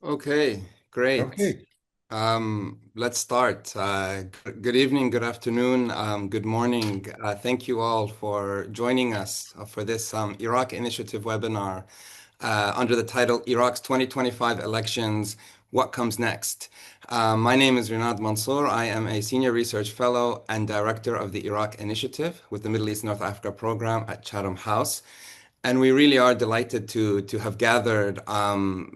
Okay, great. Okay. Let's start. Good evening, good afternoon, good morning. Thank you all for joining us for this Iraq Initiative webinar under the title Iraq's 2025 Elections, What Comes Next? My name is Rinad Mansour. I am a Senior Research Fellow and Director of the Iraq Initiative with the Middle East North Africa Program at Chatham House. And we really are delighted to have gathered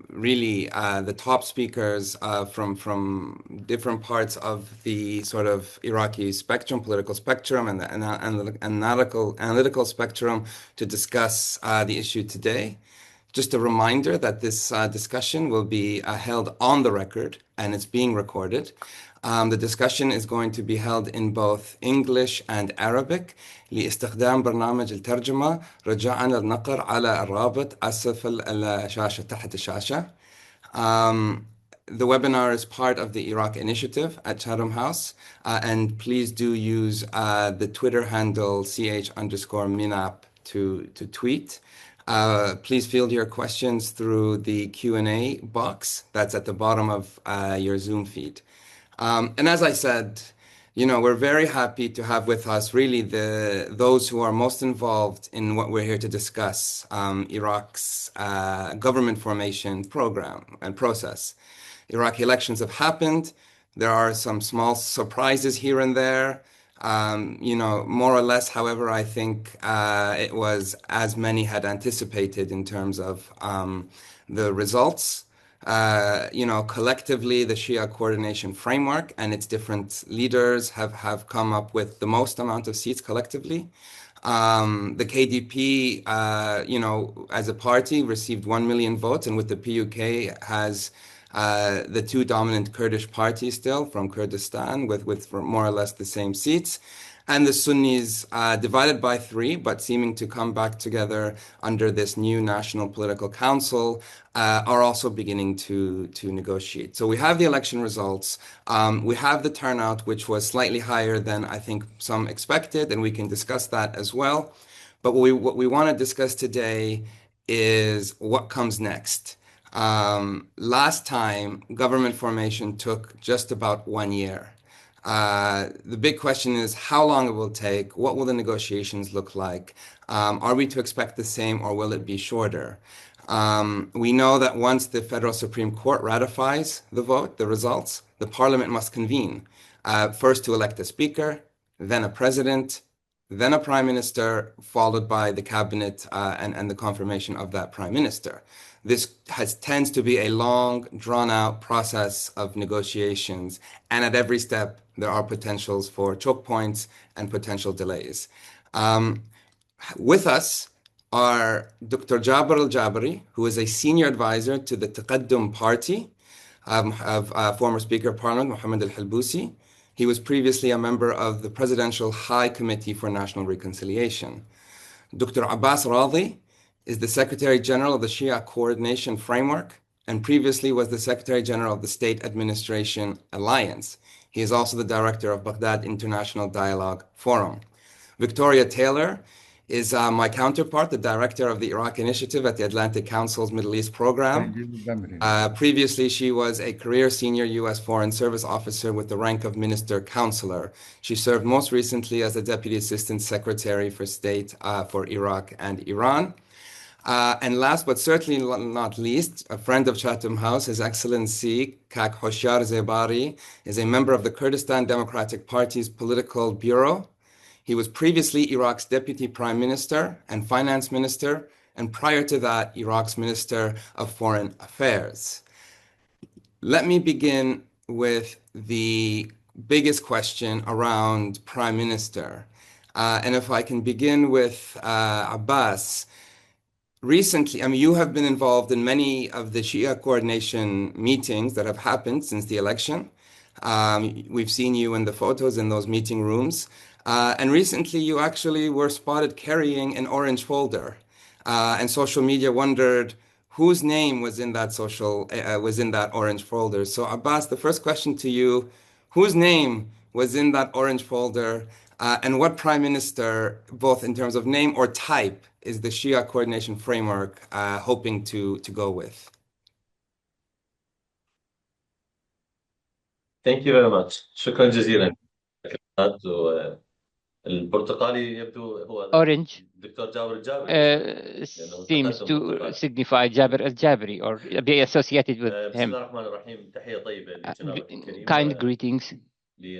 really the top speakers from different parts of the sort of Iraqi spectrum, political spectrum, and the analytical spectrum to discuss the issue today. Just a reminder that this discussion will be held on the record and it's being recorded. The discussion is going to be held in both English and Arabic. لاستخدام برنامج الترجمة رجاءً للنقر على الرابط أسفل الشاشة تحت الشاشة. The webinar is part of the Iraq Initiative at Chatham House, and please do use the Twitter handle ch_minap to tweet. Please field your questions through the Q&A box that's at the bottom of your Zoom feed. And as I said, we're very happy to have with us really those who are most involved in what we're here to discuss, Iraq's government formation program and process. Iraqi elections have happened. There are some small surprises here and there. More or less, however, I think it was as many had anticipated in terms of the results. Collectively, the Shia coordination framework and its different leaders have come up with the most amount of seats collectively. The KDP, as a party, received 1 million votes, and with the PUK has the two dominant Kurdish parties still from Kurdistan with more or less the same seats. And the Sunnis, divided by three, but seeming to come back together under this new National Political Council, are also beginning to negotiate. So we have the election results. We have the turnout, which was slightly higher than I think some expected, and we can discuss that as well. But what we want to discuss today is what comes next. Last time, government formation took just about 1 year. The big question is how long it will take, what will the negotiations look like? Are we to expect the same or will it be shorter? We know that once the Federal Supreme Court ratifies the results, the parliament must convene, first to elect a speaker, then a president, then a prime minister, followed by the cabinet and the confirmation of that prime minister. This tends to be a long, drawn-out process of negotiations, and at every step, there are potentials for choke points and potential delays. With us are Dr. Jabir al-Jabari, who is a senior advisor to the Taqaddum Party of former Speaker of Parliament Mohammed al-Halbousi. He was previously a member of the Presidential High Committee for National Reconciliation. Dr. Abbas Radi is the Secretary General of the Shia Coordination Framework and previously was the Secretary General of the State Administration Alliance. He is also the Director of Baghdad International Dialogue Forum. Victoria Taylor is my counterpart, the Director of the Iraq Initiative at the Atlantic Council's Middle East Program. Thank you, Damien. Previously, she was a career senior U.S. Foreign Service officer with the rank of Minister Counselor. She served most recently as the Deputy Assistant Secretary for State for Iraq and Iran. And last but certainly not least, a friend of Chatham House, His Excellency Kak Hoshyar Zebari, is a member of the Kurdistan Democratic Party's Political Bureau. He was previously Iraq's Deputy Prime Minister and Finance Minister, and prior to that, Iraq's Minister of Foreign Affairs. Let me begin with the biggest question around Prime Minister. And if I can begin with Abbas. Recently, I mean, you have been involved in many of the Shia coordination meetings that have happened since the election. We've seen you in the photos in those meeting rooms. And recently, you actually were spotted carrying an orange folder. And social media wondered whose name was in that orange folder. So Abbas, the first question to you, whose name was in that orange folder? And what prime minister, both in terms of name or type, is the Shia coordination framework hoping to go with? Thank you very much. شكرا جزيلا. البرتقالي يبدو هو Orange الدكتور جابر الجابري لأنه seems تقدم to برتقالي. signify Jabir al-Jabri or be associated with بسم him. الله الرحمن الرحيم. تحية طيبة لجنابك الكريم Kind greetings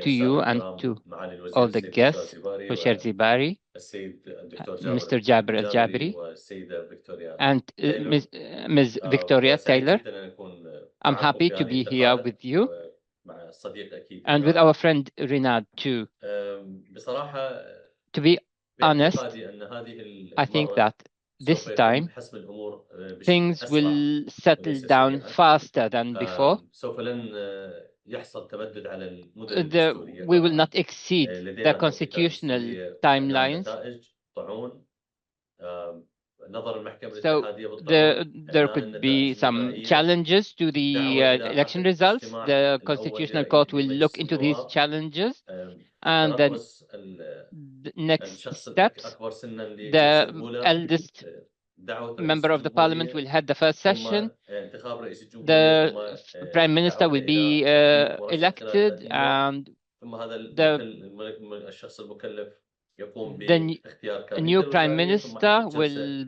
to you and to معالي الوزير all the السيد بشار guests, زباري Hoshar Zibari, والسيد الدكتور جابر Mr. Jabir الجابري al-Jabri, والسيدة فيكتوريا and تايلور. Ms. Victoria وسعيد Taylor. جدا أن أكون I'm معكم happy في to هذه be here التقالة with you ومع الصديق أكيد and with our friend Rinad too. بصراحة To be honest, باعتقادي أن هذه I think المرة that this سوف يتم time حسم الأمور بشكل things أسرع will settle وليس down سريعا. faster than before. سوف لن يحصل تمدد على المدن الدستورية. We will not exceed the لدينا توقيتات constitutional دستورية إعلان timelines. نتائج طاعون نظر المحكمة So الاتحادية بالطاعون there could be some challenges to the election results. The Constitutional Court will look into these challenges, and then the next steps, the eldest member of the parliament will head the first session. The prime minister will be elected, and the new prime minister will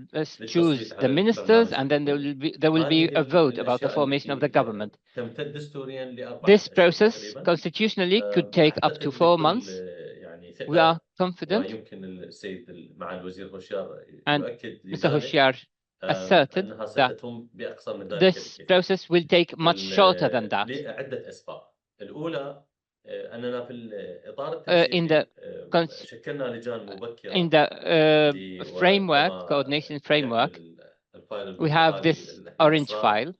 choose the ministers, and then there will be a vote about the formation of the government. This process constitutionally could take up to 4 months. We are confident, and Mr. Hoshyar asserted that this process will take much shorter than that. In the framework, coordination framework, we have this orange file.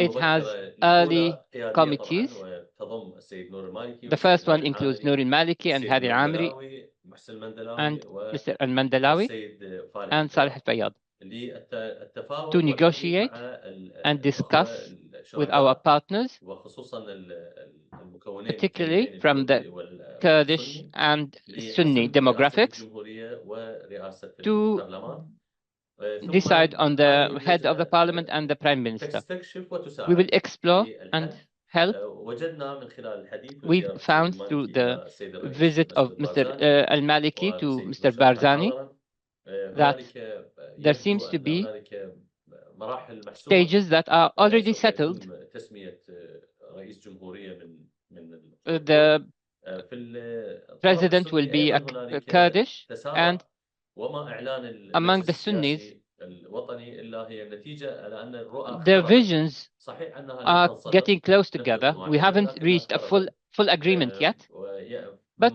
It has early committees. The first one includes Noor al-Maliki and Hadi al-Amri and Mr. al-Mandalawi and Salih al-Fayyad to negotiate and discuss with our partners, particularly from the Kurdish and Sunni demographics, to decide on the head of the parliament and the prime minister. We will explore and help. We found through the visit of Mr. al-Maliki to Mr. Barzani that there seems to be stages that are already settled. The president will be a Kurdish, and among the Sunnis, their visions are getting close together. We haven't reached a full agreement yet, but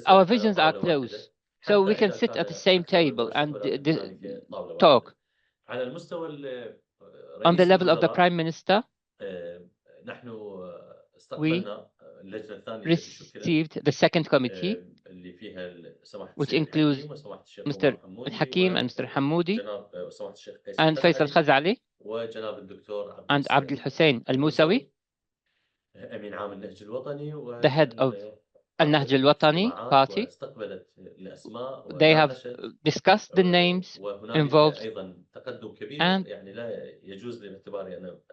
our visions are close, so we can sit at the same table and talk. On the level of the prime minister, we received the second committee, which includes Mr. Al-Hakim and Mr. Hamoudi and Faisal Khazali and Abdul Hussein Al-Musawi, the head of Al-Nahj Al-Watani party. They have discussed the names involved, and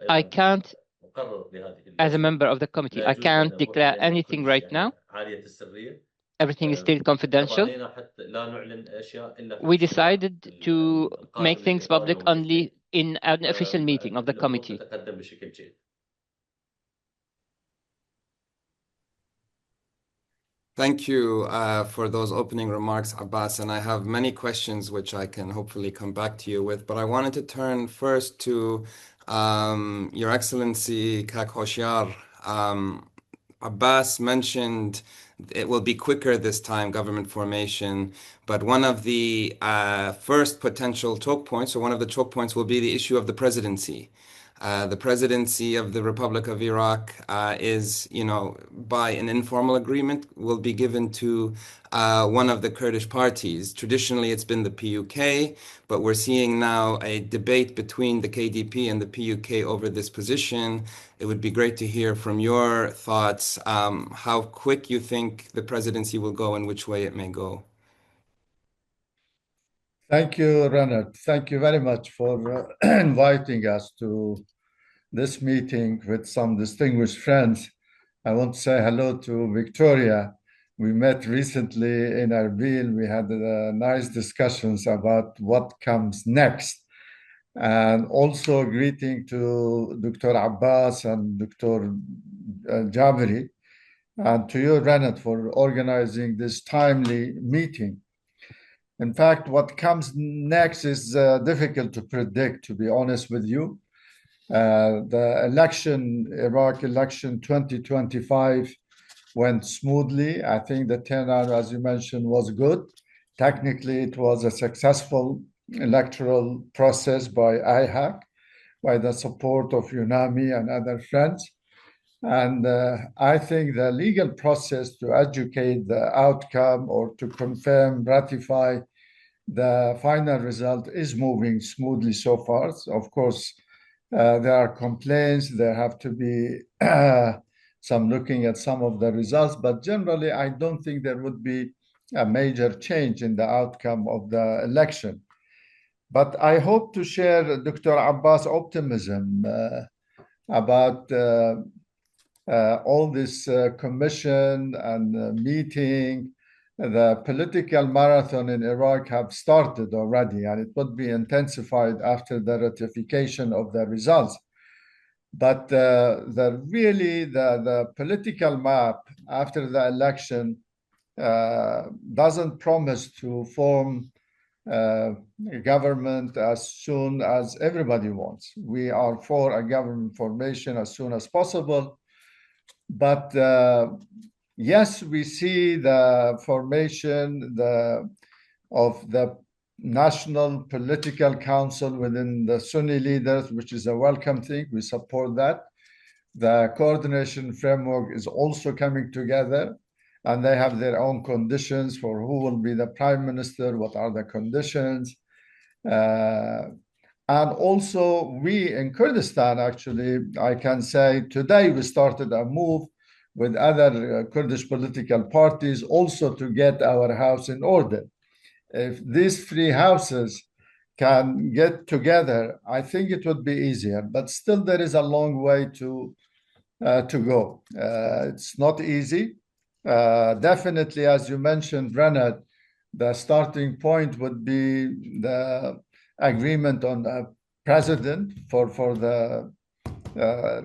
I can't, as a member of the committee, I can't declare anything right now. Everything is still confidential. We decided to make things public only in an official meeting of the committee. Thank you for those opening remarks, Abbas. And I have many questions which I can hopefully come back to you with. But I wanted to turn first to Your Excellency Kak Hoshyar. Abbas mentioned it will be quicker this time, government formation. But one of the first potential choke points, or one of the choke points, will be the issue of the presidency. The presidency of the Republic of Iraq is, by an informal agreement, will be given to one of the Kurdish parties. Traditionally, it's been the PUK, but we're seeing now a debate between the KDP and the PUK over this position. It would be great to hear from your thoughts how quick you think the presidency will go and which way it may go. Thank you, Renard. Thank you very much for inviting us to this meeting with some distinguished friends. I want to say hello to Victoria. We met recently in Erbil. We had nice discussions about what comes next. And also greeting to Dr. Abbas and Dr. Jabri, and to you, Renat, for organizing this timely meeting. In fact, what comes next is difficult to predict, to be honest with you. The election, Iraq election 2025, went smoothly. I think the turnout, as you mentioned, was good. Technically, it was a successful electoral process by IHAC, by the support of UNAMI and other friends. And I think the legal process to educate the outcome or to confirm, ratify the final result is moving smoothly so far. So of course, there are complaints. There have to be some looking at some of the results, but generally, I don't think there would be a major change in the outcome of the election. But I hope to share Dr. Abbas' optimism about all this commission and meeting. The political marathon in Iraq have started already, and it would be intensified after the ratification of the results. But the political map after the election doesn't promise to form a government as soon as everybody wants. We are for a government formation as soon as possible. But yes, we see the formation of the National Political Council within the Sunni leaders, which is a welcome thing. We support that. The coordination framework is also coming together, and they have their own conditions for who will be the prime minister, what are the conditions. And also, we in Kurdistan, actually, I can say today we started a move with other Kurdish political parties also to get our house in order. If these three houses can get together, I think it would be easier. But still, there is a long way to go. It's not easy. Definitely, as you mentioned, Renat, the starting point would be the agreement on a president for the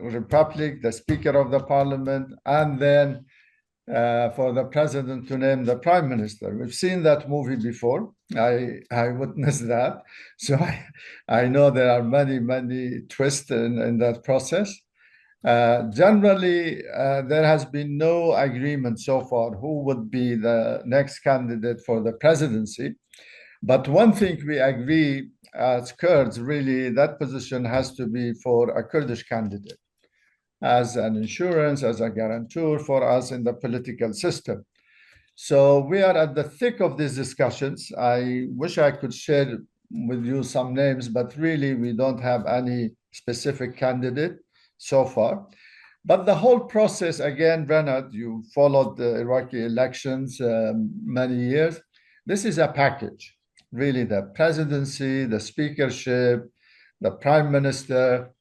Republic, the Speaker of the Parliament, and then for the president to name the prime minister. We've seen that movie before. I witnessed that. So I know there are many twists in that process. Generally, there has been no agreement so far who would be the next candidate for the presidency. But one thing we agree as Kurds, really, that position has to be for a Kurdish candidate as an insurance, as a guarantor for us in the political system. So we are at the thick of these discussions. I wish I could share with you some names, but really we don't have any specific candidate so far. But the whole process, again, Bernard, you followed the Iraqi elections many years. This is a package, really, the presidency, the speakership, the prime minister.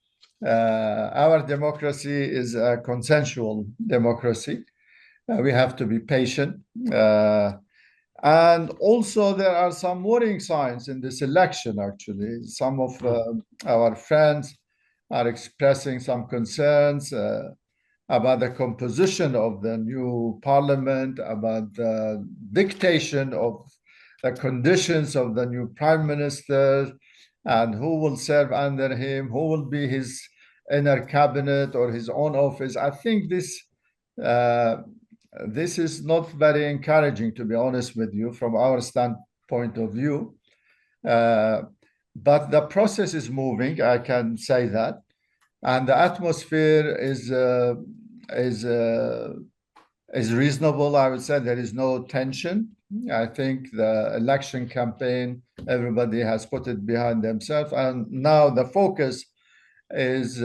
Our democracy is a consensual democracy. We have to be patient. And also, there are some worrying signs in this election, actually. Some of our friends are expressing some concerns about the composition of the new parliament, about the dictation of the conditions of the new prime minister, and who will serve under him, who will be his inner cabinet or his own office. I think this is not very encouraging, to be honest with you, from our standpoint of view. But the process is moving, I can say that. And the atmosphere is reasonable, I would say. There is no tension. I think the election campaign, everybody has put it behind themselves. And now the focus is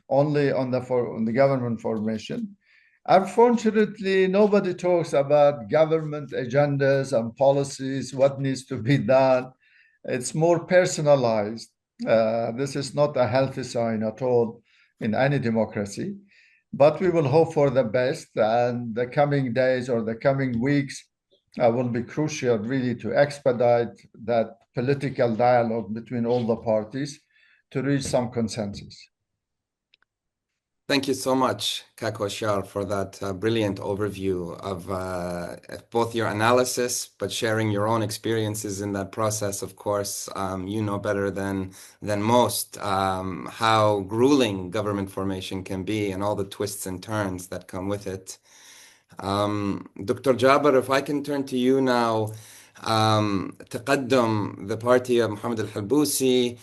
only on the government formation. Unfortunately, nobody talks about government agendas and policies, what needs to be done. It's more personalized. This is not a healthy sign at all. in any democracy. But we will hope for the best, and the coming days or the coming weeks will be crucial really to expedite that political dialogue between all the parties to reach some consensus. Thank you so much, Kakoshar, for that brilliant overview of both your analysis, but sharing your own experiences in that process. Of course, you know better than most how grueling government formation can be and all the twists and turns that come with it. Dr. Jaber, if I can turn to you now. Taqaddum, the party of Mohammed al-Halbousi,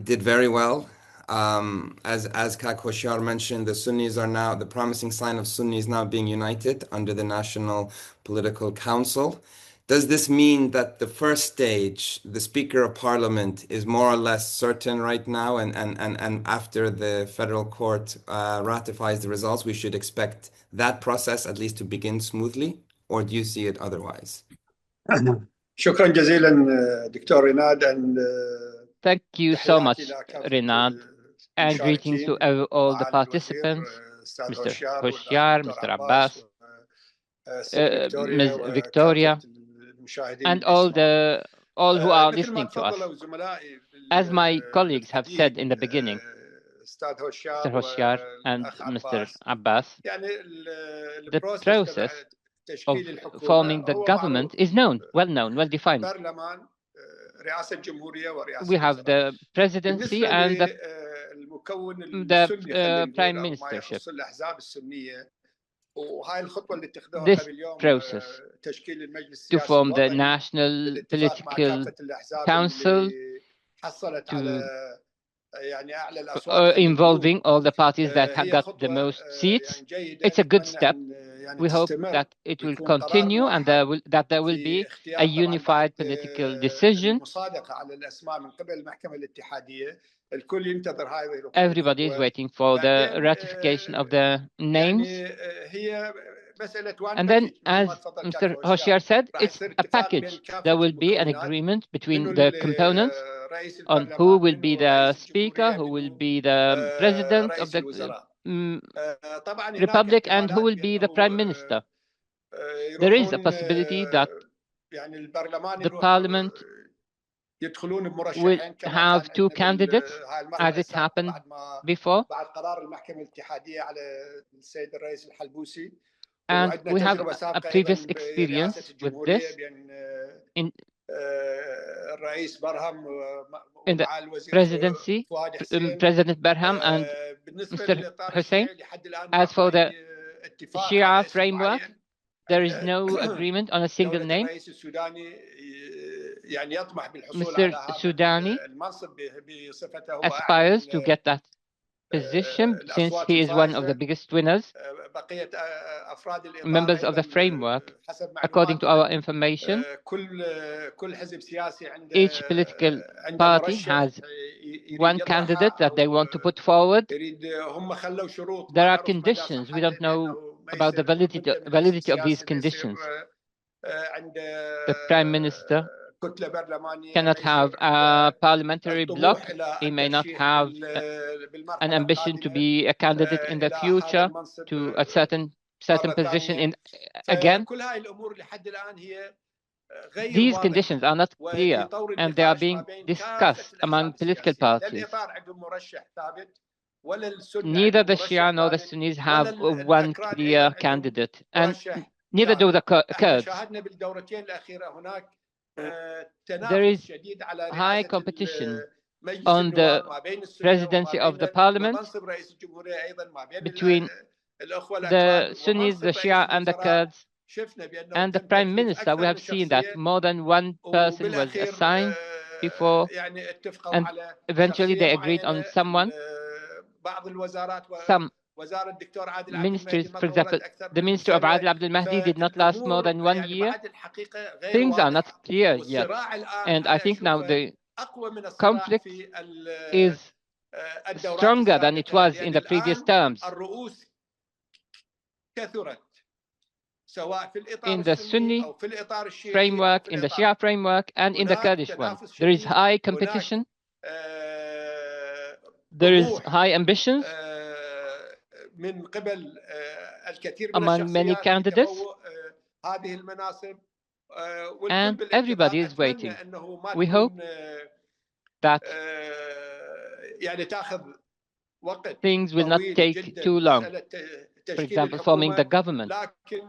did very well. As Kak Hoshar mentioned, the Sunnis are now, the promising sign of Sunnis now being united under the National Political Council. Does this mean that the first stage, the Speaker of Parliament, is more or less certain right now, and after the federal court ratifies the results, we should expect that process at least to begin smoothly, or do you see it otherwise? شكرا جزيلا دكتور ريناد. Thank you so much, Rinad, and greetings to all the participants, Mr. Hoshyar, Mr. Abbas, Ms. Victoria, and all who are listening to us. As my colleagues have said in the beginning, Mr. Hoshyar and Mr. Abbas, the process of forming the government is well defined. We have the presidency and the prime ministership. This process to form the National Political Council involving all the parties that have got the most seats, it's a good step. We hope that it will continue and that there will be a unified political decision. Everybody is waiting for the ratification of the names. And then, as Mr. Hoshyar said, it's a package. There will be an agreement between the components on who will be the speaker, who will be the president of the republic, and who will be the prime minister. There is a possibility that the parliament will have two candidates, as it happened before. And we have a previous experience with this in the presidency, President Barham and Mr. Hussein. As for the Shia framework, there is no agreement on a single name. Mr. Sudani aspires to get that position since he is one of the biggest winners. Members of the framework, according to our information, each political party has one candidate that they want to put forward. There are conditions. We don't know about the validity of these conditions. The Prime Minister cannot have a parliamentary bloc. He may not have an ambition to be a candidate in the future to a certain position again. These conditions are not clear, and they are being discussed among political parties. Neither the Shia nor the Sunnis have one clear candidate, and neither do the Kurds. There is high competition on the presidency of the parliament between the Sunnis, the Shia, and the Kurds, and the prime minister. We have seen that more than one person was assigned before, and eventually they agreed on someone. Some ministries, for example, the ministry of Adil Abdul Mahdi did not last more than 1 year. Things are not clear yet, and I think now the conflict is stronger than it was in the previous terms. In the Sunni framework, in the Shia framework, and in the Kurdish one, there is high competition. There is high ambitions من قبل الكثير من among many الشخصيات candidates, لتبوء هذه المناصب and والكل everybody بالاتفاق. is waiting. أتمنى أنه ما We hope تكون that يعني تأخذ وقت things will not طويل take جدا too long. مسألة For تشكيل example, forming the الحكومة. government. لكن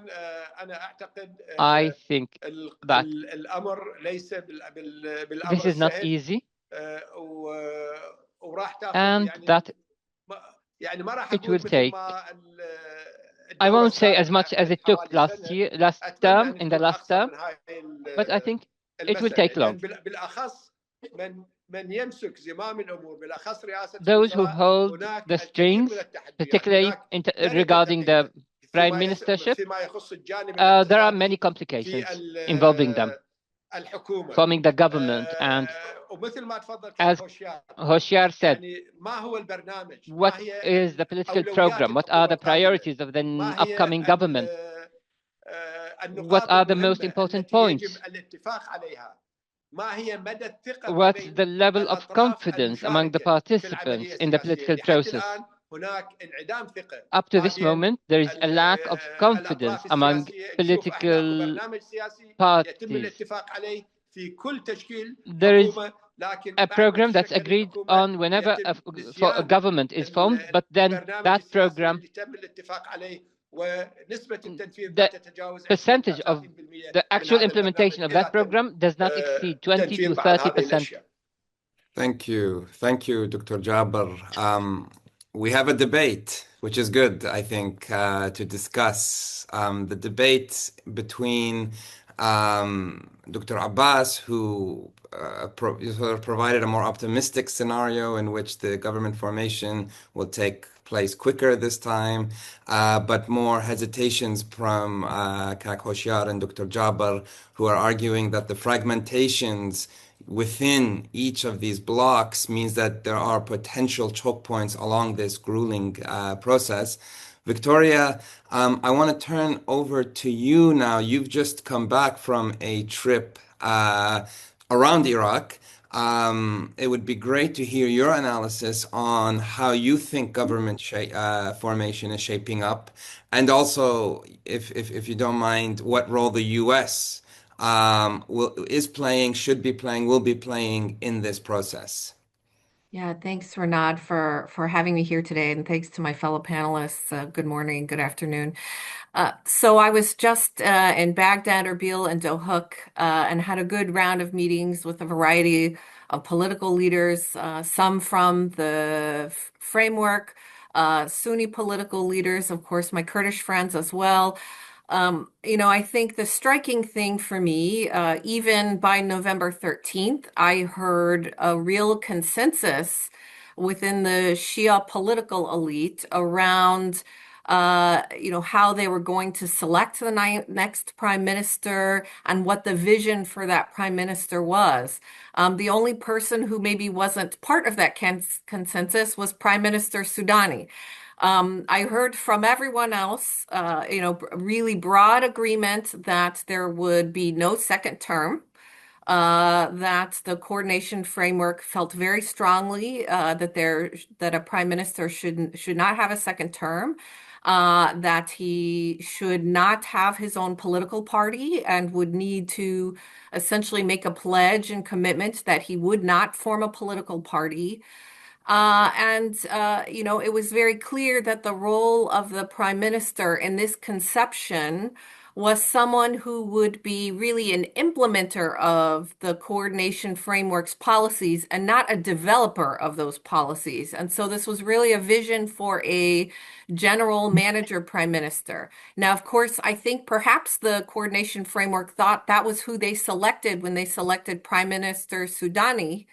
أنا أعتقد I think that الأمر ليس بالأمر this is not السهل easy, وراح تاخذ and يعني that يعني ما راح it أقول will مثل take, ما I الدورة won't say as السابقة much as أخذت it took حوالي last سنة. last أتمنى term, أن in the تكون last أقصر term, من هاي but I think it will المسألة. take long. لأن بالأخص من يمسك زمام الأمور بالأخص رئاسة Those who الوزراء hold هناك the الكثير من strings, التحديات. particularly هناك regarding the prime ministership, فيما يخص الجانب there are many الاقتصادي complications في involving them, الحكومة. forming the government. And ومثل ما تفضل as هوشيار Hoshyar said, يعني ما هو البرنامج؟ what ما هي is the political أولويات program? What الحكومة are the القادمة؟ priorities of the ما هي upcoming government? What النقاط are the most المهمة important التي يجب points? الاتفاق عليها؟ ما هي مدى الثقة ما What's بين the level of الأطراف confidence among the المشاركة في العملية participants in the السياسية؟ political لحد process? الآن هناك انعدام ثقة Up to ما this بين moment, there is a lack of confidence الأطراف among السياسية. نشوف احنا اكو political برنامج سياسي يتم parties. الاتفاق عليه في كل تشكيل There is حكومة، لكن a بعد ما program that's تتشكل agreed الحكومة on whenever يتم a نسيان government is formed, but then البرنامج that السياسي program, اللي تم الاتفاق عليه ونسبة التنفيذ لا the تتجاوز 20 percentage إلى of 30% the من actual هذا implementation البرنامج of إذا that تم program does not exceed 20 تنفيذ to بعض هذه 30%. الأشياء. Thank you, Dr. Jabbar. We have a debate, which is good, I think, to discuss. The debate between Dr. Abbas, who sort of provided a more optimistic scenario in which the government formation will take place quicker this time, but more hesitations from Kak Hoshyar and Dr. Jabbar, who are arguing that the fragmentations within each of these blocks means that there are potential choke points along this grueling process. Victoria, I want to turn over to you now. You've just come back from a trip around Iraq. It would be great to hear your analysis on how you think government formation is shaping up, and also, if you don't mind, what role the U.S. Is playing, should be playing, will be playing in this process. Yeah, thanks, Renad, for having me here today, and thanks to my fellow panelists. Good morning, good afternoon. So I was just in Baghdad, Erbil, and Dohuk, and had a good round of meetings with a variety of political leaders, some from the framework, Sunni political leaders, of course, my Kurdish friends as well. I think the striking thing for me, even by November 13th, I heard a real consensus within the Shia political elite around, how they were going to select the next prime minister and what the vision for that prime minister was. The only person who maybe wasn't part of that consensus was Prime Minister Soudani. I heard from everyone else, really broad agreement that there would be no second term, that the coordination framework felt very strongly that a prime minister should not have a second term, that he should not have his own political party and would need to essentially make a pledge and commitment that he would not form a political party. It was very clear that the role of the prime minister in this conception was someone who would be really an implementer of the coordination framework's policies and not a developer of those policies. And so this was really a vision for a general manager prime minister. Now, of course, I think perhaps the coordination framework thought that was who they selected when they selected Prime Minister Soudani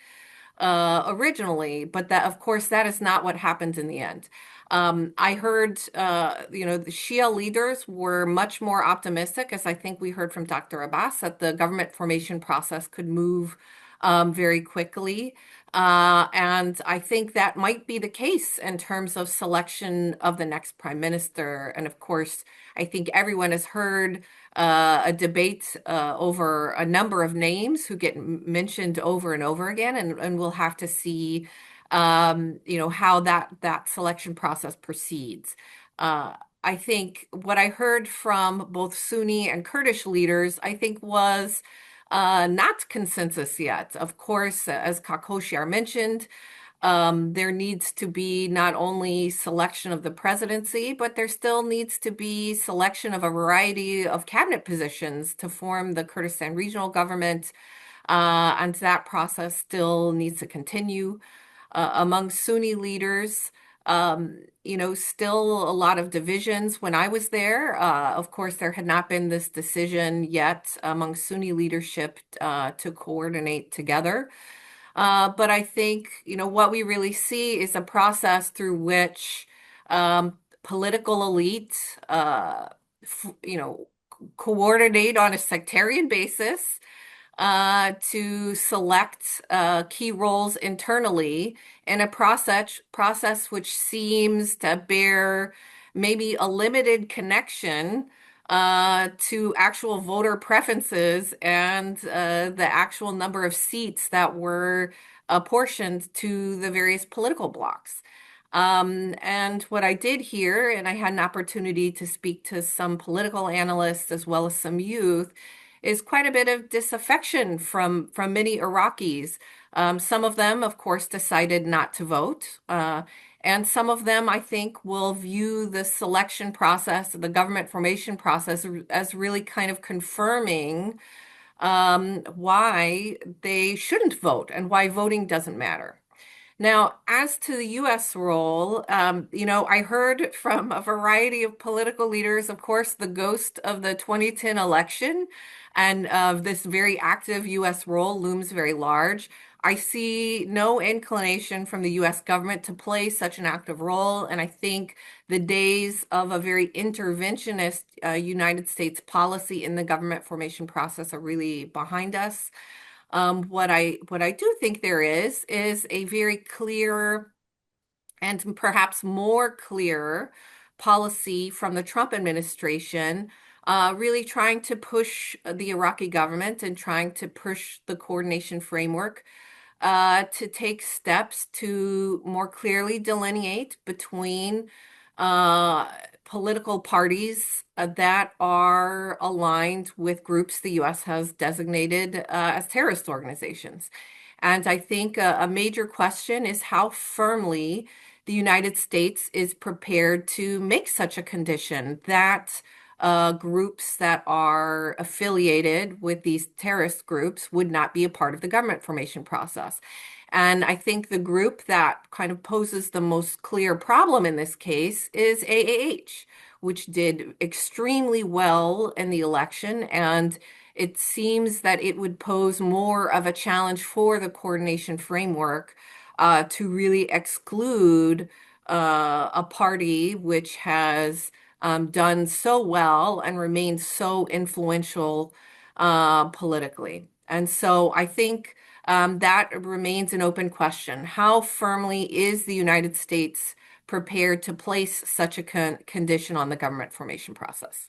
originally, but that, of course, that is not what happened in the end. I heard, the Shia leaders were much more optimistic, as I think we heard from Dr. Abbas, that the government formation process could move very quickly. And I think that might be the case in terms of selection of the next prime minister. And of course, I think everyone has heard a debate over a number of names who get mentioned over and over again, and we'll have to see how that selection process proceeds. Uh, I think what I heard from both Sunni and Kurdish leaders, I think, was not consensus yet. Of course, as Kakoshiar mentioned, there needs to be not only selection of the presidency, but there still needs to be selection of a variety of cabinet positions to form the Kurdistan Regional Government. And that process still needs to continue. Among Sunni leaders, still a lot of divisions. When I was there, of course, there had not been this decision yet among Sunni leadership to coordinate together. But I think, what we really see is a process through which political elite, coordinate on a sectarian basis to select key roles internally in a process which seems to bear maybe a limited connection to actual voter preferences and the actual number of seats that were apportioned to the various political blocs. And what I did here, and I had an opportunity to speak to some political analysts as well as some youth, is quite a bit of disaffection from many Iraqis. Some of them, of course, decided not to vote. And some of them, I think, will view the selection process, the government formation process, as really kind of confirming why they shouldn't vote and why voting doesn't matter. Now, as to the U.S. role, I heard from a variety of political leaders, of course, the ghost of the 2010 election and of this very active U.S. role looms very large. I see no inclination from the U.S. government to play such an active role, and I think the days of a very interventionist United States policy in the government formation process are really behind us. What I do think there is a very clear and perhaps more clear policy from the Trump administration, really trying to push the Iraqi government and trying to push the coordination framework to take steps to more clearly delineate between uh, political parties that are aligned with groups the U.S. has designated as terrorist organizations. And I think a major question is how firmly the United States is prepared to make such a condition that groups that are affiliated with these terrorist groups would not be a part of the government formation process. And I think the group that kind of poses the most clear problem in this case is AAH, which did extremely well in the election. And it seems that it would pose more of a challenge for the coordination framework to really exclude a party which has done so well and remained so influential politically. And so I think that remains an open question. How firmly is the United States prepared to place such a condition on the government formation process?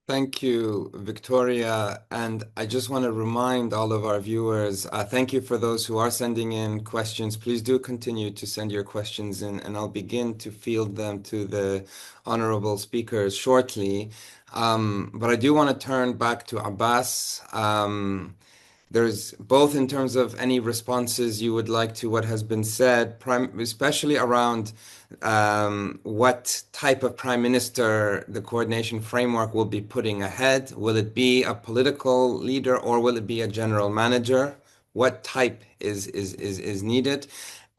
Thank you, Victoria. And I just want to remind all of our viewers, thank you for those who are sending in questions. Please do continue to send your questions in, and I'll begin to field them to the honorable speakers shortly. But I do want to turn back to Abbas. There's both in terms of any responses you would like to what has been said, especially around what type of prime minister the coordination framework will be putting ahead. Will it be a political leader or will it be a general manager? What type is needed?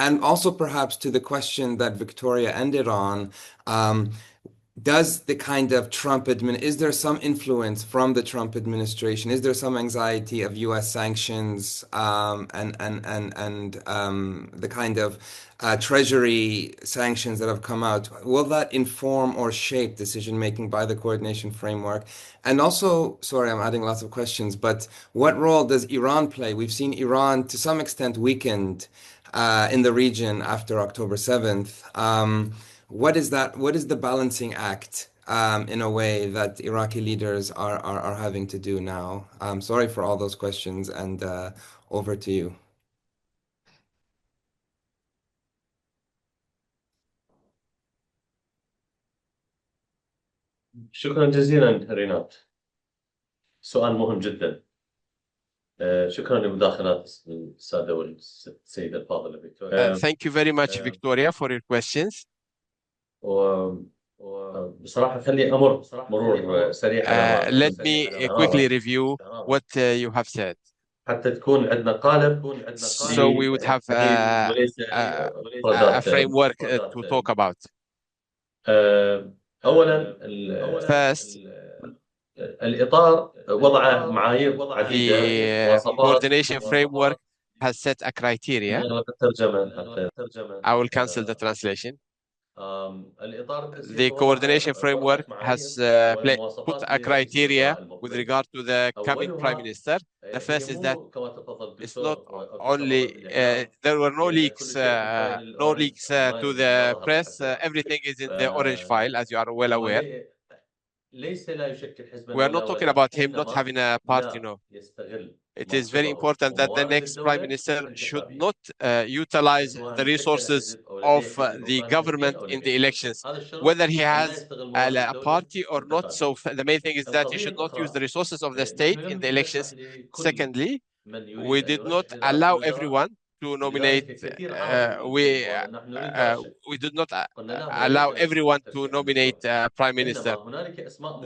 And also perhaps to the question that Victoria ended on, does the kind of is there some influence from the Trump administration? Is there some anxiety of U.S. sanctions and the kind of Treasury sanctions that have come out? Will that inform or shape decision making by the coordination framework? And also, sorry, I'm adding lots of questions, but what role does Iran play? We've seen Iran to some extent weakened in the region after October 7th. What is that? What is the balancing act in a way that Iraqi leaders are having to do now? Sorry for all those questions, and over to you. شكرا جزيلا رينات، سؤال مهم جدا. شكرا لمداخلات السادة والسيدة الفاضلة فيكتوريا. Thank you very much, Victoria, for your questions. وبصراحة خلي أمر مرور سريع على Let me quickly review what you have said. حتى تكون عندنا قالب So we would have a framework to talk about. أولا First, الإطار وضع معايير عديدة the coordination framework has set a criteria. I will cancel the translation. The coordination framework has put a criteria with regard to the coming prime minister. The first is that it's not only there were no leaks to the press. Everything is in the orange file, as you are well aware. We are not talking about him not having a party, no. It is very important that the next prime minister should not utilize the resources of the government in the elections, whether he has a party or not. So the main thing is that he should not use the resources of the state in the elections. Secondly, we did not allow everyone to nominate. We did not allow everyone to nominate prime minister.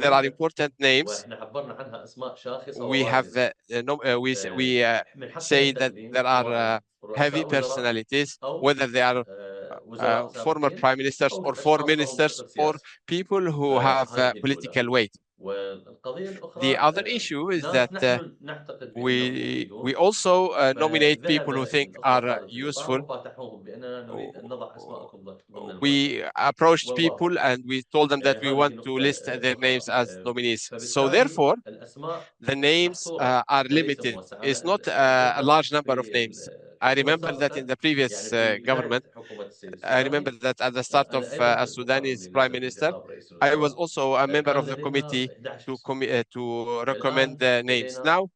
There are important names. We have say that there are heavy personalities, whether they are former prime ministers or foreign ministers or people who have political weight. The other issue is that we also nominate people who think are useful. We approached people and we told them that we want to list their names as nominees. So therefore, the names are limited. It's not a large number of names. I remember that in the previous government, I remember that at the start of a Sudanese prime minister, I was also a member of the committee to recommend the names. Now,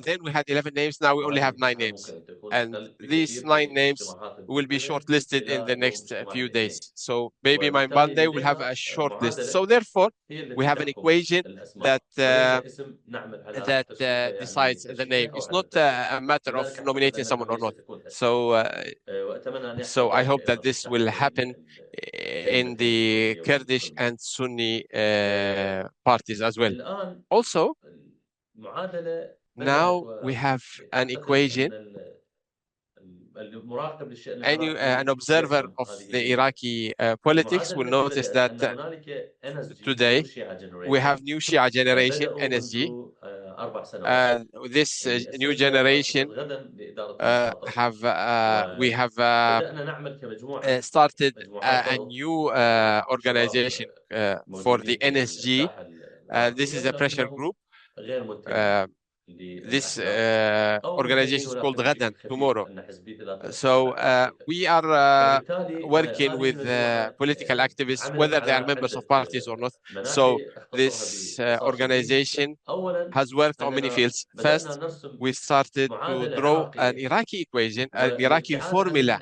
then we had 11 names. Now we only have 9 names. And these 9 names will be shortlisted in the next few days. So maybe by Monday we'll have a short list. So therefore, we have an equation that decides the name. It's not a matter of nominating someone or not. So I hope that this will happen in the Kurdish and Sunni parties as well. Also, now we have an equation. An observer of the Iraqi politics will notice that today we have new Shia generation, NSG. This new generation we have started a new organization for the NSG. This is a pressure group. This organization is called Ghadan, tomorrow. So we are working with political activists, whether they are members of parties or not. So this organization has worked on many fields. First, we started to draw an Iraqi equation, an Iraqi formula.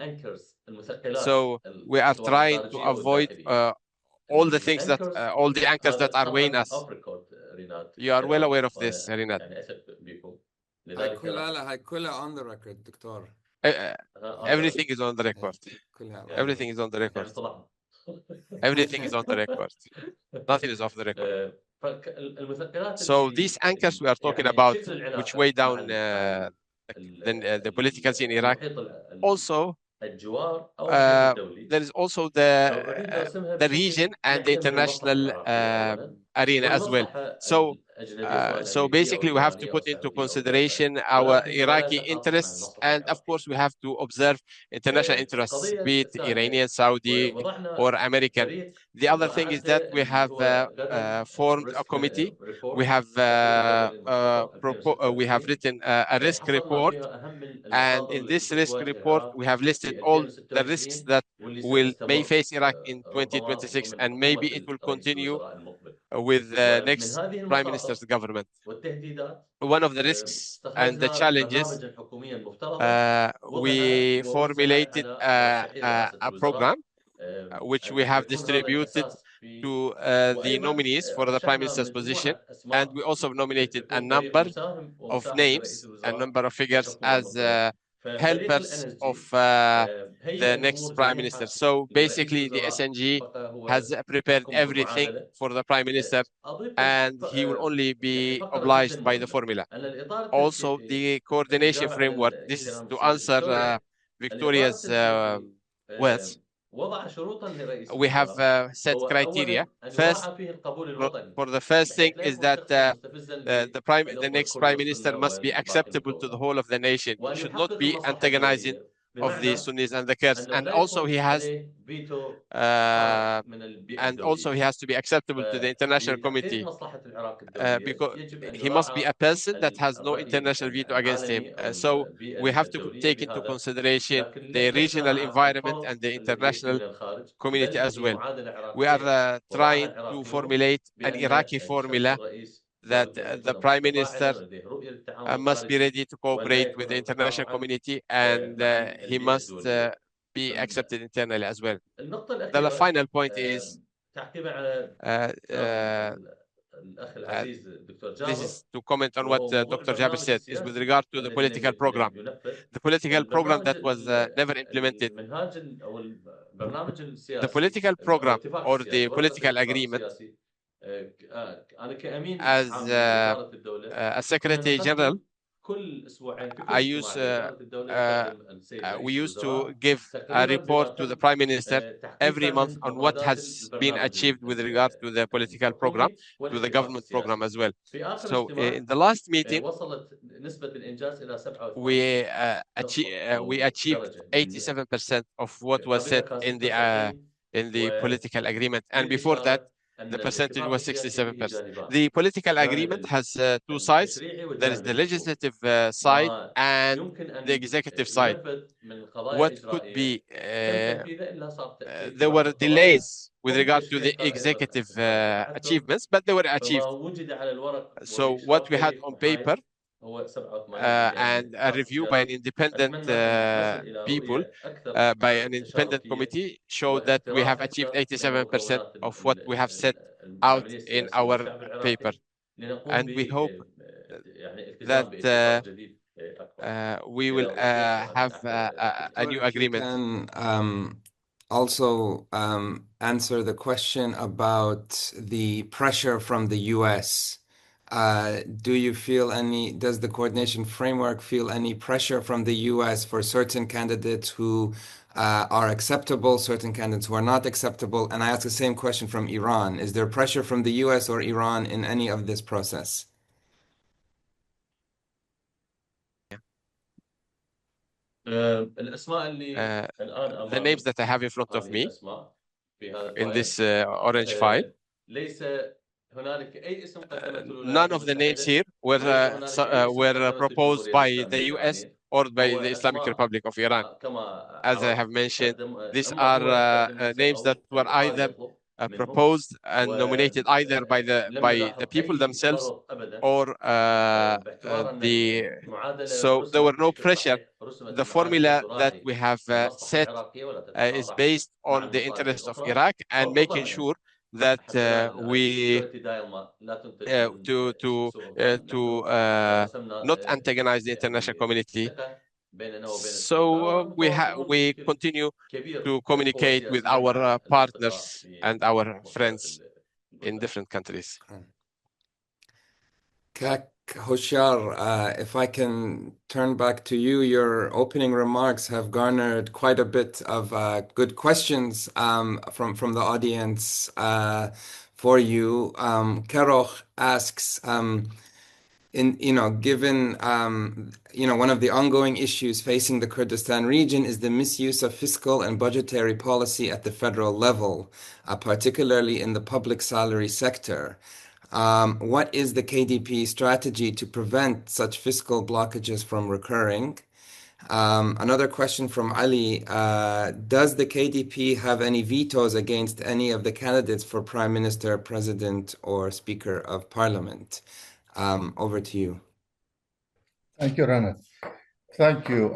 So we are trying to avoid all the things that, all the anchors that are weighing us. You are well aware of this, Rinat. هيكلها on the record دكتور. Everything is on the record. Everything is on the record. Everything is on the record. Nothing is off the record. So these anchors we are talking about, which weigh down the political scene in Iraq. Also, there is also the region and the international arena as well. So basically, we have to put into consideration our Iraqi interests, and of course, we have to observe international interests, be it Iranian, Saudi, or American. The other thing is that we have formed a committee. We have written a risk report. And in this risk report, we have listed all the risks that may face Iraq in 2026, and maybe it will continue with the next prime minister's government. One of the risks and the challenges, we formulated a program which we have distributed to the nominees for the Prime Minister's position. And we also nominated a number of names, a number of figures as helpers of the next Prime Minister. So basically, the SNG has prepared everything for the Prime Minister, and he will only be obliged by the formula. Also, the coordination framework, this is to answer Victoria's words. We have set criteria. First, for the first thing is that the next Prime Minister must be acceptable to the whole of the nation. Should not be antagonizing of the Sunnis and the Kurds, and also he has to be acceptable to the international committee, because he must be a person that has no international veto against him. So we have to take into consideration the regional environment and the international community as well. We are trying to formulate an Iraqi formula that the Prime Minister must be ready to cooperate with the international community, and he must be accepted internally as well. The final point is this is to comment on what Dr. Jabir said, is with regard to the political program. The political program that was never implemented. The political program or the political agreement, as a Secretary General, we used to give a report to the Prime Minister every month on what has been achieved with regard to the political program, to the government program as well. So in the last meeting, we achieved 87% of what was said in the political agreement, and before that, the percentage was 67%. The political agreement has two sides. There is the legislative side and the executive side. What could be, there were delays with regard to the executive achievements, but they were achieved. So what we had on paper and a review by an independent people, by an independent committee, showed that we have achieved 87% of what we have set out in our paper. And we hope that we will have a new agreement. Can also answer the question about the pressure from the US. Does the coordination framework feel any pressure from the US for certain candidates who are acceptable, certain candidates who are not acceptable? And I ask the same question from Iran. Is there pressure from the US or Iran in any of this process? The names that I have in front of me in this orange file, none of the names here were proposed by the US or by the Islamic Republic of Iran. As I have mentioned, these are names that were either proposed and nominated either by the people themselves or so there were no pressure. The formula that we have set is based on the interest of Iraq and making sure that we not antagonize the international community. So we continue to communicate with our partners and our friends in different countries. Kak Hoshar, if I can turn back to you, your opening remarks have garnered quite a bit of good questions from the audience for you. Keroch asks, given one of the ongoing issues facing the Kurdistan region is the misuse of fiscal and budgetary policy at the federal level, particularly in the public salary sector. What is the KDP strategy to prevent such fiscal blockages from recurring? Another question from Ali. Does the KDP have any vetoes against any of the candidates for Prime Minister, President, or Speaker of Parliament? Over to you. Thank you, Rana. Thank you.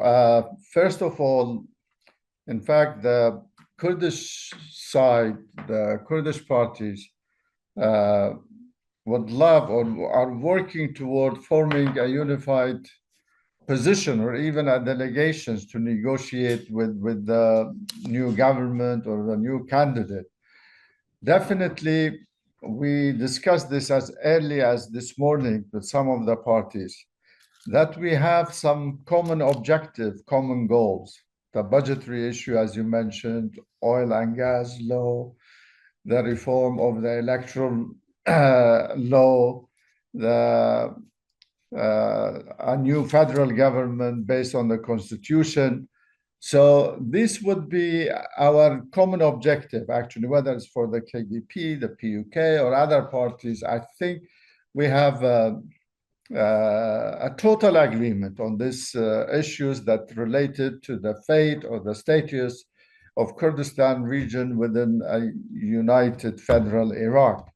First of all, in fact, the Kurdish side, the Kurdish parties, would love or are working toward forming a unified position or even a delegations to negotiate with the new government or the new candidate. Definitely, we discussed this as early as this morning with some of the parties, that we have some common objective, common goals. The budgetary issue, as you mentioned, oil and gas law, the reform of the electoral law, a new federal government based on the constitution. So this would be our common objective, actually, whether it's for the KDP, the PUK, or other parties. I think we have a total agreement on these issues that related to the fate or the status of Kurdistan region within a united federal Iraq.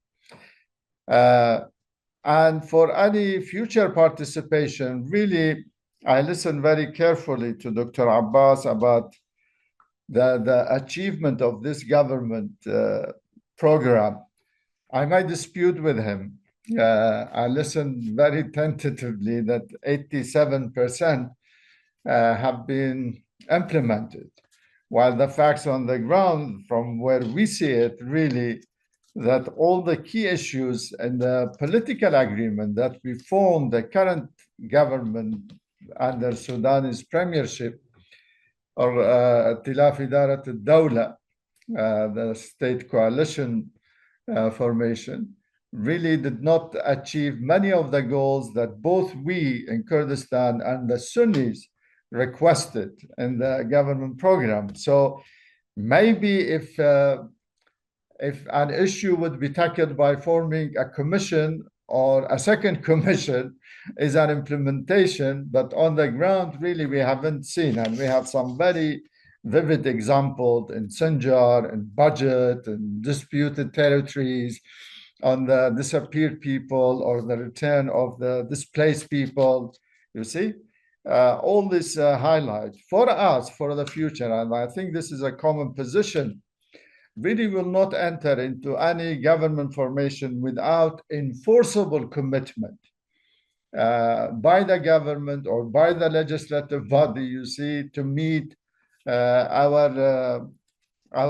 And for any future participation, really, I listened very carefully to Dr. Abbas about the achievement of this government program. I might dispute with him. I listened very tentatively that 87% have been implemented, while the facts on the ground, from where we see it, really, that all the key issues and the political agreement that we formed the current government under Sudan's premiership, or Tilaf Idarat al-Dawla, the state coalition formation, really did not achieve many of the goals that both we in Kurdistan and the Sunnis requested in the government program. So maybe if an issue would be tackled by forming a commission or a second commission is an implementation, but on the ground, really, we haven't seen. And we have some very vivid examples in Sinjar, in budget, and disputed territories, on the disappeared people or the return of the displaced people. You see, all this highlight for us, for the future, and I think this is a common position, really will not enter into any government formation without enforceable commitment by the government or by the legislative body, you see, to meet our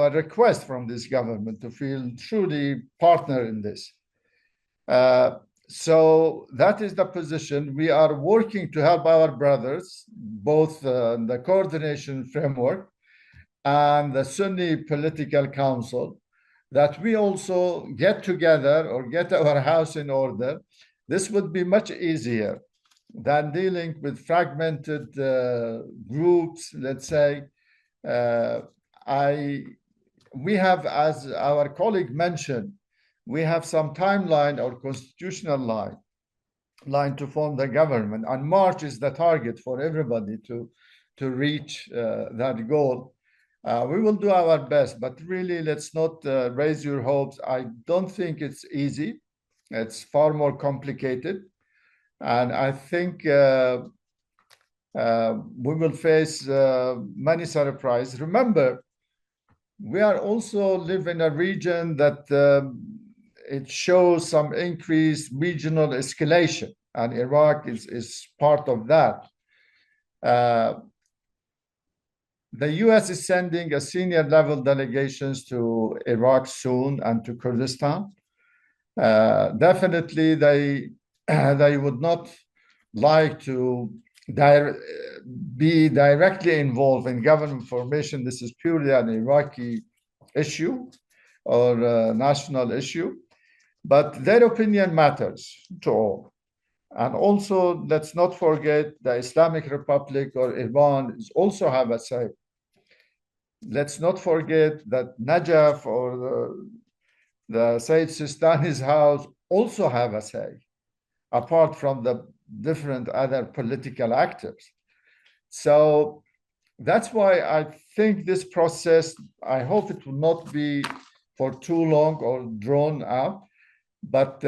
request from this government to feel truly partner in this. So that is the position. We are working to help our brothers, both the coordination framework and the Sunni Political Council, that we also get together or get our house in order. This would be much easier than dealing with fragmented groups, let's say. We have, as our colleague mentioned, we have some timeline or constitutional line to form the government, and March is the target for everybody to reach that goal. We will do our best, but really, let's not raise your hopes. I don't think it's easy. It's far more complicated. And I think we will face many surprises. Remember, we are also live in a region that it shows some increased regional escalation, and Iraq is part of that. The US is sending a senior level delegations to Iraq soon and to Kurdistan. Definitely, they would not like to be directly involved in government formation. This is purely an Iraqi issue or a national issue, but their opinion matters to all. And also, let's not forget the Islamic Republic or Iran also have a say. Let's not forget that Najaf or the Sayyid Sistani's house also have a say, apart from the different other political actors. So that's why I think this process, I hope it will not be for too long or drawn out, but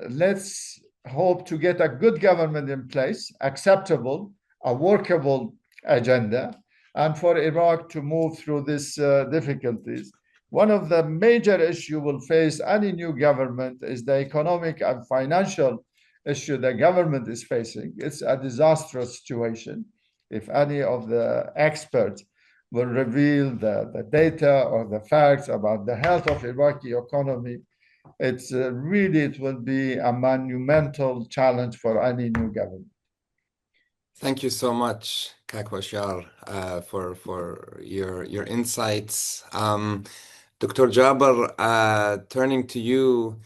let's hope to get a good government in place, acceptable, a workable agenda, and for Iraq to move through these difficulties. One of the major issues will face any new government is the economic and financial issue the government is facing. It's a disastrous situation. If any of the experts will reveal the data or the facts about the health of Iraqi economy, it's really, it will be a monumental challenge for any new government. Thank you so much, Kak Bashar, for your insights. Dr. Jaber, turning to you,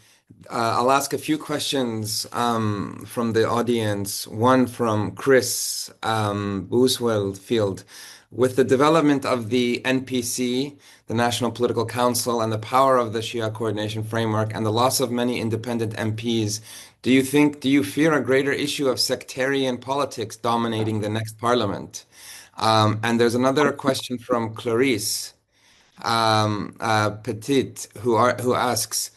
I'll ask a few questions from the audience. One from Chris Booswell-Field. With the development of the NPC, the National Political Council, and the power of the Shia Coordination Framework, and the loss of many independent MPs, do you fear a greater issue of sectarian politics dominating the next parliament? And there's another question from Clarice Petit, who asks,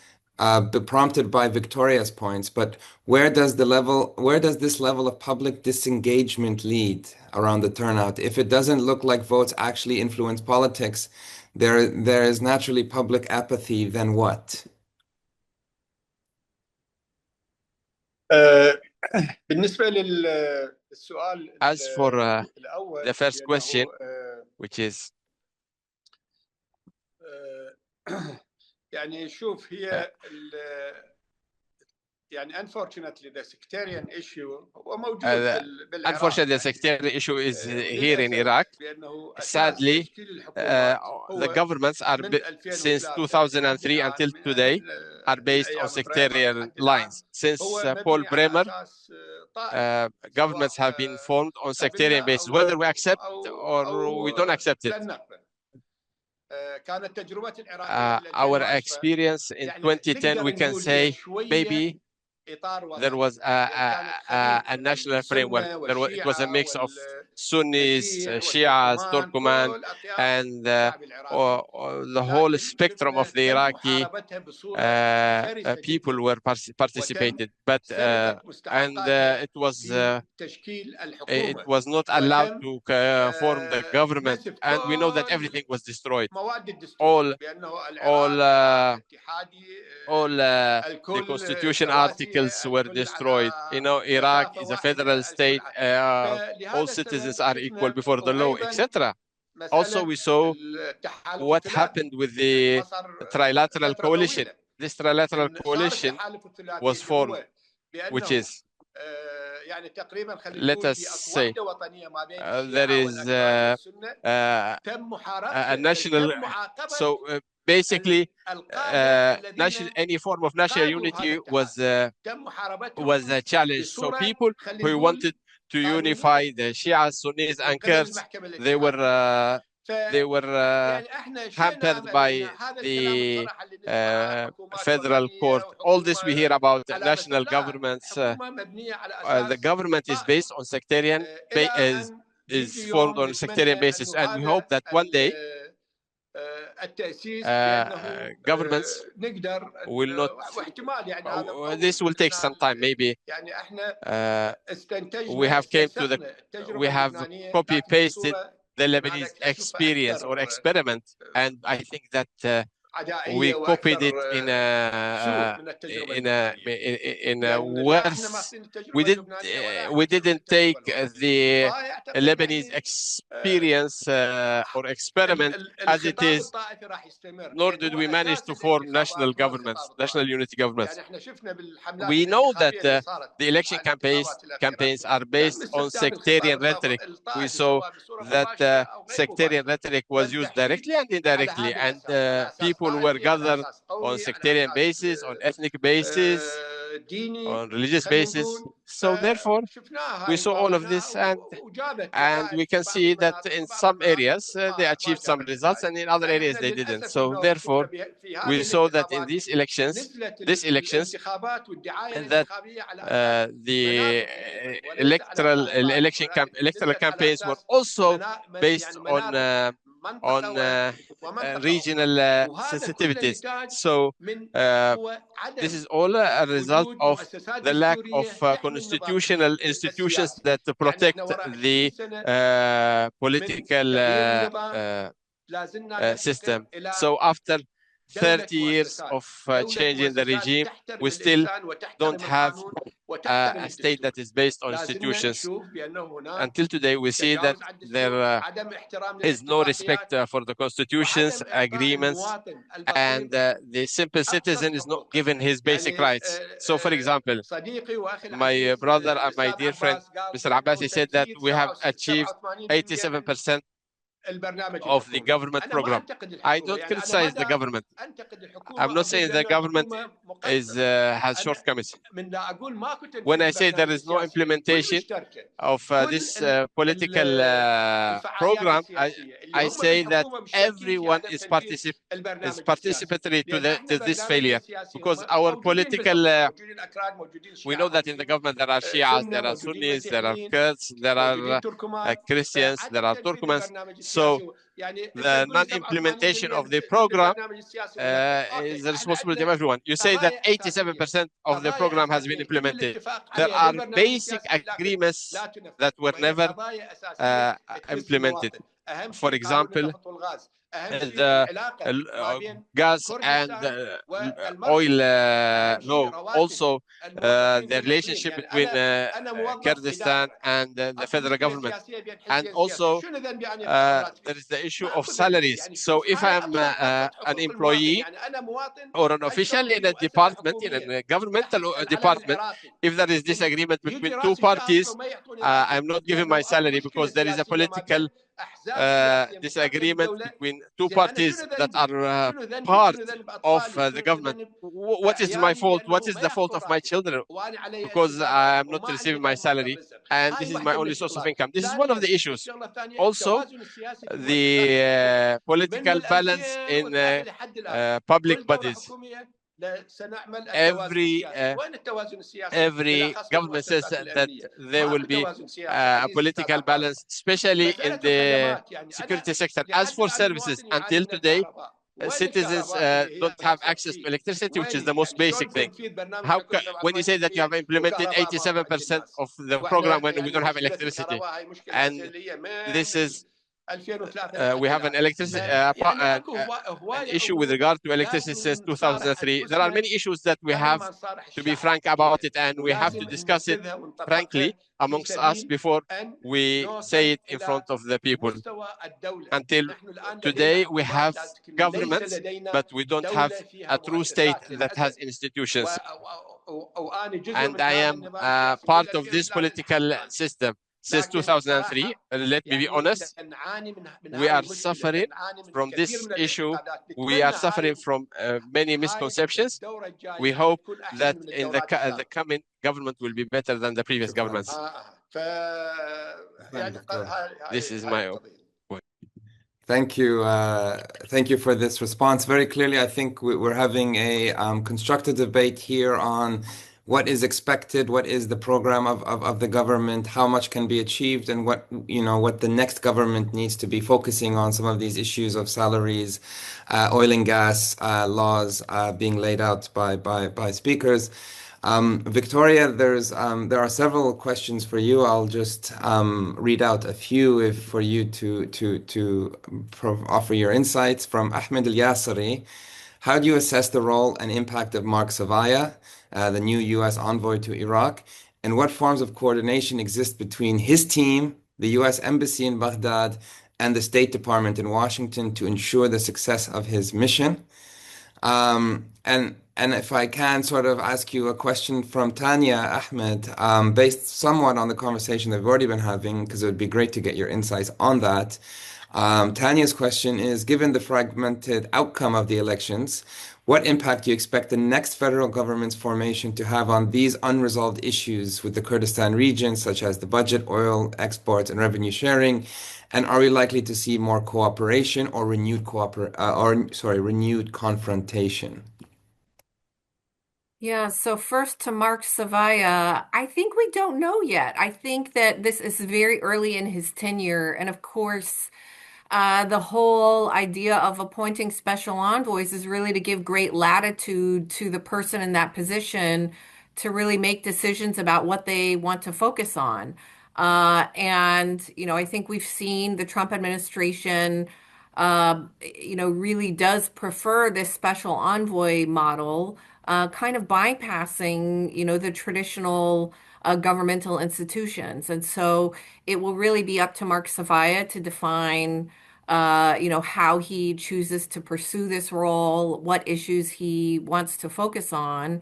prompted by Victoria's points, but where does this level of public disengagement lead around the turnout? If it doesn't look like votes actually influence politics, there is naturally public apathy, then what? بالنسبة للسؤال As for الأول the first بأنه question, which is يعني شوف هي يعني unfortunately the sectarian issue هو موجود بالعراق. Unfortunately, the sectarian issue is here in Iraq. Sadly, the governments are since 2003 until today are based on sectarian lines. Since Paul Bremer, governments have been formed on sectarian basis, whether we accept or we don't accept it. Our experience in 2010, we can say maybe there was a national framework. It was a mix of Sunnis, Shias, Turkoman, and the whole spectrum of the Iraqi people were participated. But it was not allowed to form the government, and we know that everything was destroyed. All the constitution articles were destroyed. You know, Iraq is a federal state. All citizens are equal before the law, etc. Also, we saw what happened with the trilateral coalition. This trilateral coalition was formed, which is, let us say, there is a national. So basically, any form of national unity was a challenge. So people who wanted to unify the Shias, Sunnis, and Kurds, they were hampered by the federal court. All this we hear about national governments. The government is based on sectarian, is formed on sectarian basis, and we hope that one day governments will not. This will take some time, maybe. We have copy pasted the Lebanese experience or experiment, and I think that we copied it in a worse. We didn't take the Lebanese experience or experiment as it is, nor did we manage to form national governments, national unity governments. We know that the election campaigns are based on sectarian rhetoric. We saw that sectarian rhetoric was used directly and indirectly, and people were gathered on sectarian basis, on ethnic basis, on religious basis. So therefore, we saw all of this, and we can see that in some areas they achieved some results, and in other areas they didn't. So therefore, we saw that in these elections, that the electoral campaigns were also based on on regional sensitivities. So this is all a result of the lack of constitutional institutions that protect the political system. So after 30 years of changing the regime, we still don't have a state that is based on institutions. Until today, we see that there is no respect for the constitutions, agreements, and the simple citizen is not given his basic rights. So, for example, my brother and my dear friend, Mr. Abbasi, said that we have achieved 87% of the government program. I don't criticize the government. I'm not saying the government has shortcomings. When I say there is no implementation of this political program, I say that everyone is participatory to this failure, because our political we know that in the government there are Shias, there are Sunnis, there are Kurds, there are Christians, there are Turkmens. So the non-implementation of the program is the responsibility of everyone. You say that 87% of the program has been implemented. There are basic agreements that were never implemented. For example, the gas and oil law, also the relationship between Kurdistan and the federal government, and also there is the issue of salaries. So if I'm an employee or an official in a department, in a governmental department, if there is disagreement between two parties, I'm not giving my salary because there is a political disagreement between two parties that are part of the government. What is my fault? What is the fault of my children? Because I'm not receiving my salary and this is my only source of income. This is one of the issues. Also, the political balance in public bodies. Every government says that there will be a political balance, especially in the security sector. As for services, until today, citizens don't have access to electricity, which is the most basic thing. When you say that you have implemented 87% of the program when we don't have electricity, and this is we have an electricity an issue with regard to electricity since 2003. There are many issues that we have to be frank about it, and we have to discuss it frankly amongst us before we say it in front of the people. Until today, we have governments, but we don't have a true state that has institutions. And I am part of this political system since 2003. Let me be honest, we are suffering from this issue. We are suffering from many misconceptions. We hope that in the coming government will be better than the previous governments. This is my point. Thank you. Thank you for this response. Very clearly, I think we're having a constructive debate here on what is expected, what is the program of the government, how much can be achieved, and what the next government needs to be focusing on. Some of these issues of salaries, oil and gas laws being laid out by speakers. Victoria, there are several questions for you. I'll just read out a few for you to offer your insights. From Ahmed Al-Yasari: how do you assess the role and impact of Mark Savaya, the new U.S. envoy to Iraq, and what forms of coordination exist between his team, the U.S. Embassy in Baghdad, and the State Department in Washington to ensure the success of his mission? And if I can sort of ask you a question from Tanya Ahmed, based somewhat on the conversation that we've already been having, because it would be great to get your insights on that. Tanya's question is, given the fragmented outcome of the elections, what impact do you expect the next federal government's formation to have on these unresolved issues with the Kurdistan region, such as the budget, oil exports, and revenue sharing? And are we likely to see more cooperation or renewed confrontation? Yeah, so first to Mark Savaya, I think we don't know yet. I think that this is very early in his tenure. And of course, the whole idea of appointing special envoys is really to give great latitude to the person in that position to really make decisions about what they want to focus on. And, I think we've seen the Trump administration, really does prefer this special envoy model, kind of bypassing, the traditional governmental institutions. And so it will really be up to Mark Savaya to define, how he chooses to pursue this role, what issues he wants to focus on.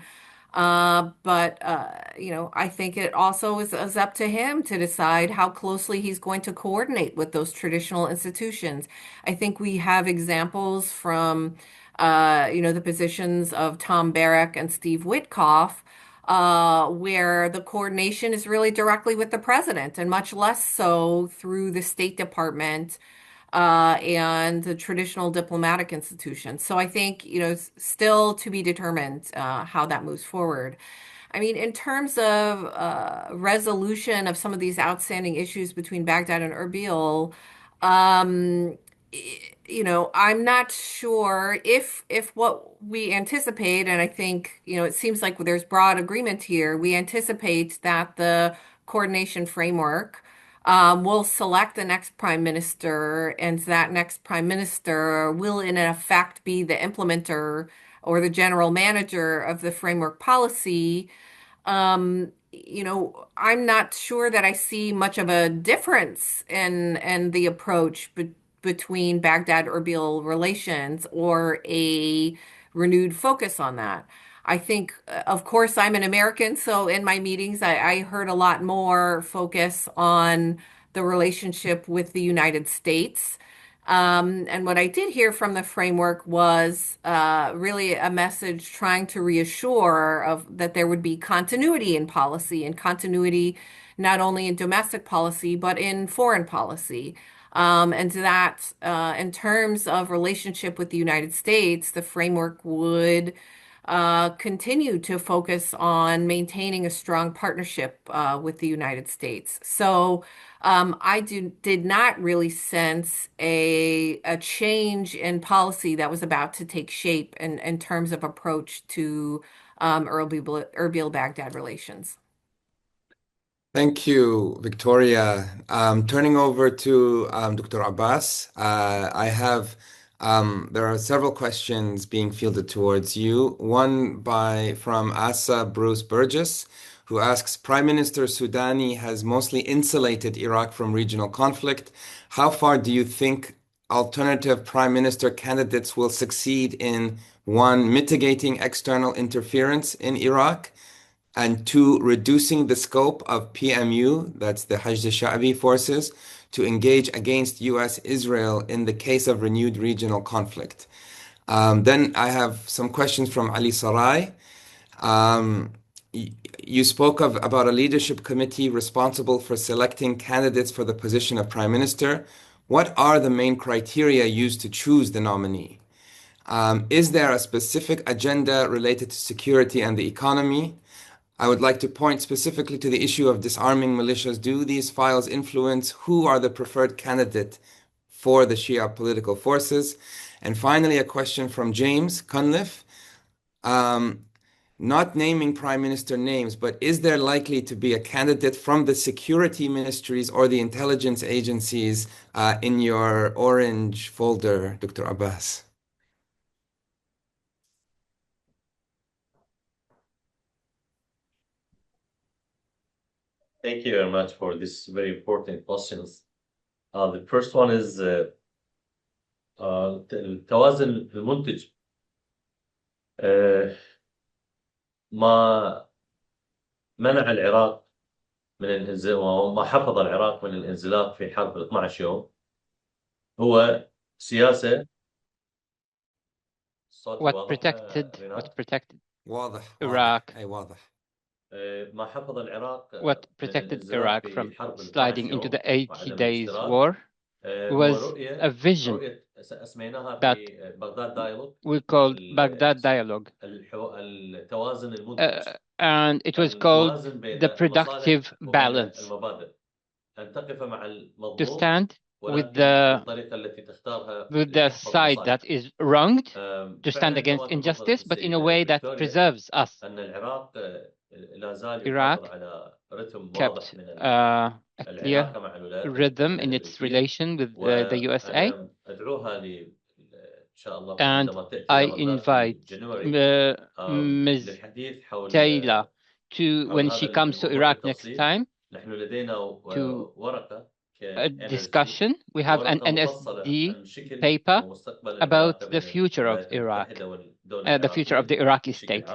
But I think it also is up to him to decide how closely he's going to coordinate with those traditional institutions. I think we have examples from, the positions of Tom Barrack and Steve Witkoff, where the coordination is really directly with the president and much less so through the State Department and the traditional diplomatic institutions. So I think, still to be determined how that moves forward. I mean, in terms of resolution of some of these outstanding issues between Baghdad and Erbil, um, I'm not sure if what we anticipate, and I think, it seems like there's broad agreement here. We anticipate that the coordination framework will select the next prime minister, and that next prime minister will, in effect, be the implementer or the general manager of the framework policy. I'm not sure that I see much of a difference in the approach between Baghdad-Erbil relations or a renewed focus on that. I think, of course, I'm an American, so in my meetings, I heard a lot more focus on the relationship with the United States. And what I did hear from the framework was really a message trying to reassure of that there would be continuity in policy and continuity not only in domestic policy but in foreign policy. And that in terms of relationship with the United States, the framework would continue to focus on maintaining a strong partnership with the United States. So I did not really sense a change in policy that was about to take shape in terms of approach to Erbil-Baghdad relations. Thank you, Victoria. Turning over to Dr. Abbas, there are several questions being fielded towards you. One from Asa Bruce Burgess, who asks, Prime Minister Soudani has mostly insulated Iraq from regional conflict. How far do you think alternative prime minister candidates will succeed in, one, mitigating external interference in Iraq, and two, reducing the scope of PMU, that's the Hajj al-Sha'bi forces, to engage against U.S.-Israel in the case of renewed regional conflict? Then I have some questions from Ali Sarai. You spoke about a leadership committee responsible for selecting candidates for the position of prime minister. What are the main criteria used to choose the nominee? Is there a specific agenda related to security and the economy? I would like to point specifically to the issue of disarming militias. Do these files influence who are the preferred candidate for the Shia political forces? And finally, a question from James Cunliffe. Not naming prime minister names, but is there likely to be a candidate from the security ministries or the intelligence agencies in your orange folder, Dr. Abbas? Thank you very much for this very important questions. The first one is التوازن المنتج. ما منع العراق من الانزلاق وما حفظ العراق من الانزلاق في حرب 12 يوم هو سياسة. What protected واضح Iraq? أي واضح. ما حفظ العراق What protected Iraq from sliding into the 80 days war was a vision that we called Baghdad Dialogue. And it was called the productive balance, to stand with the side that is wronged, to stand against injustice, but in a way that preserves us. Iraq kept a clear rhythm in its relation with the USA. And I invite Ms. Taylor to, when she comes to Iraq next time, to a discussion. We have an NSD paper about the future of Iraq, the future of the Iraqi state.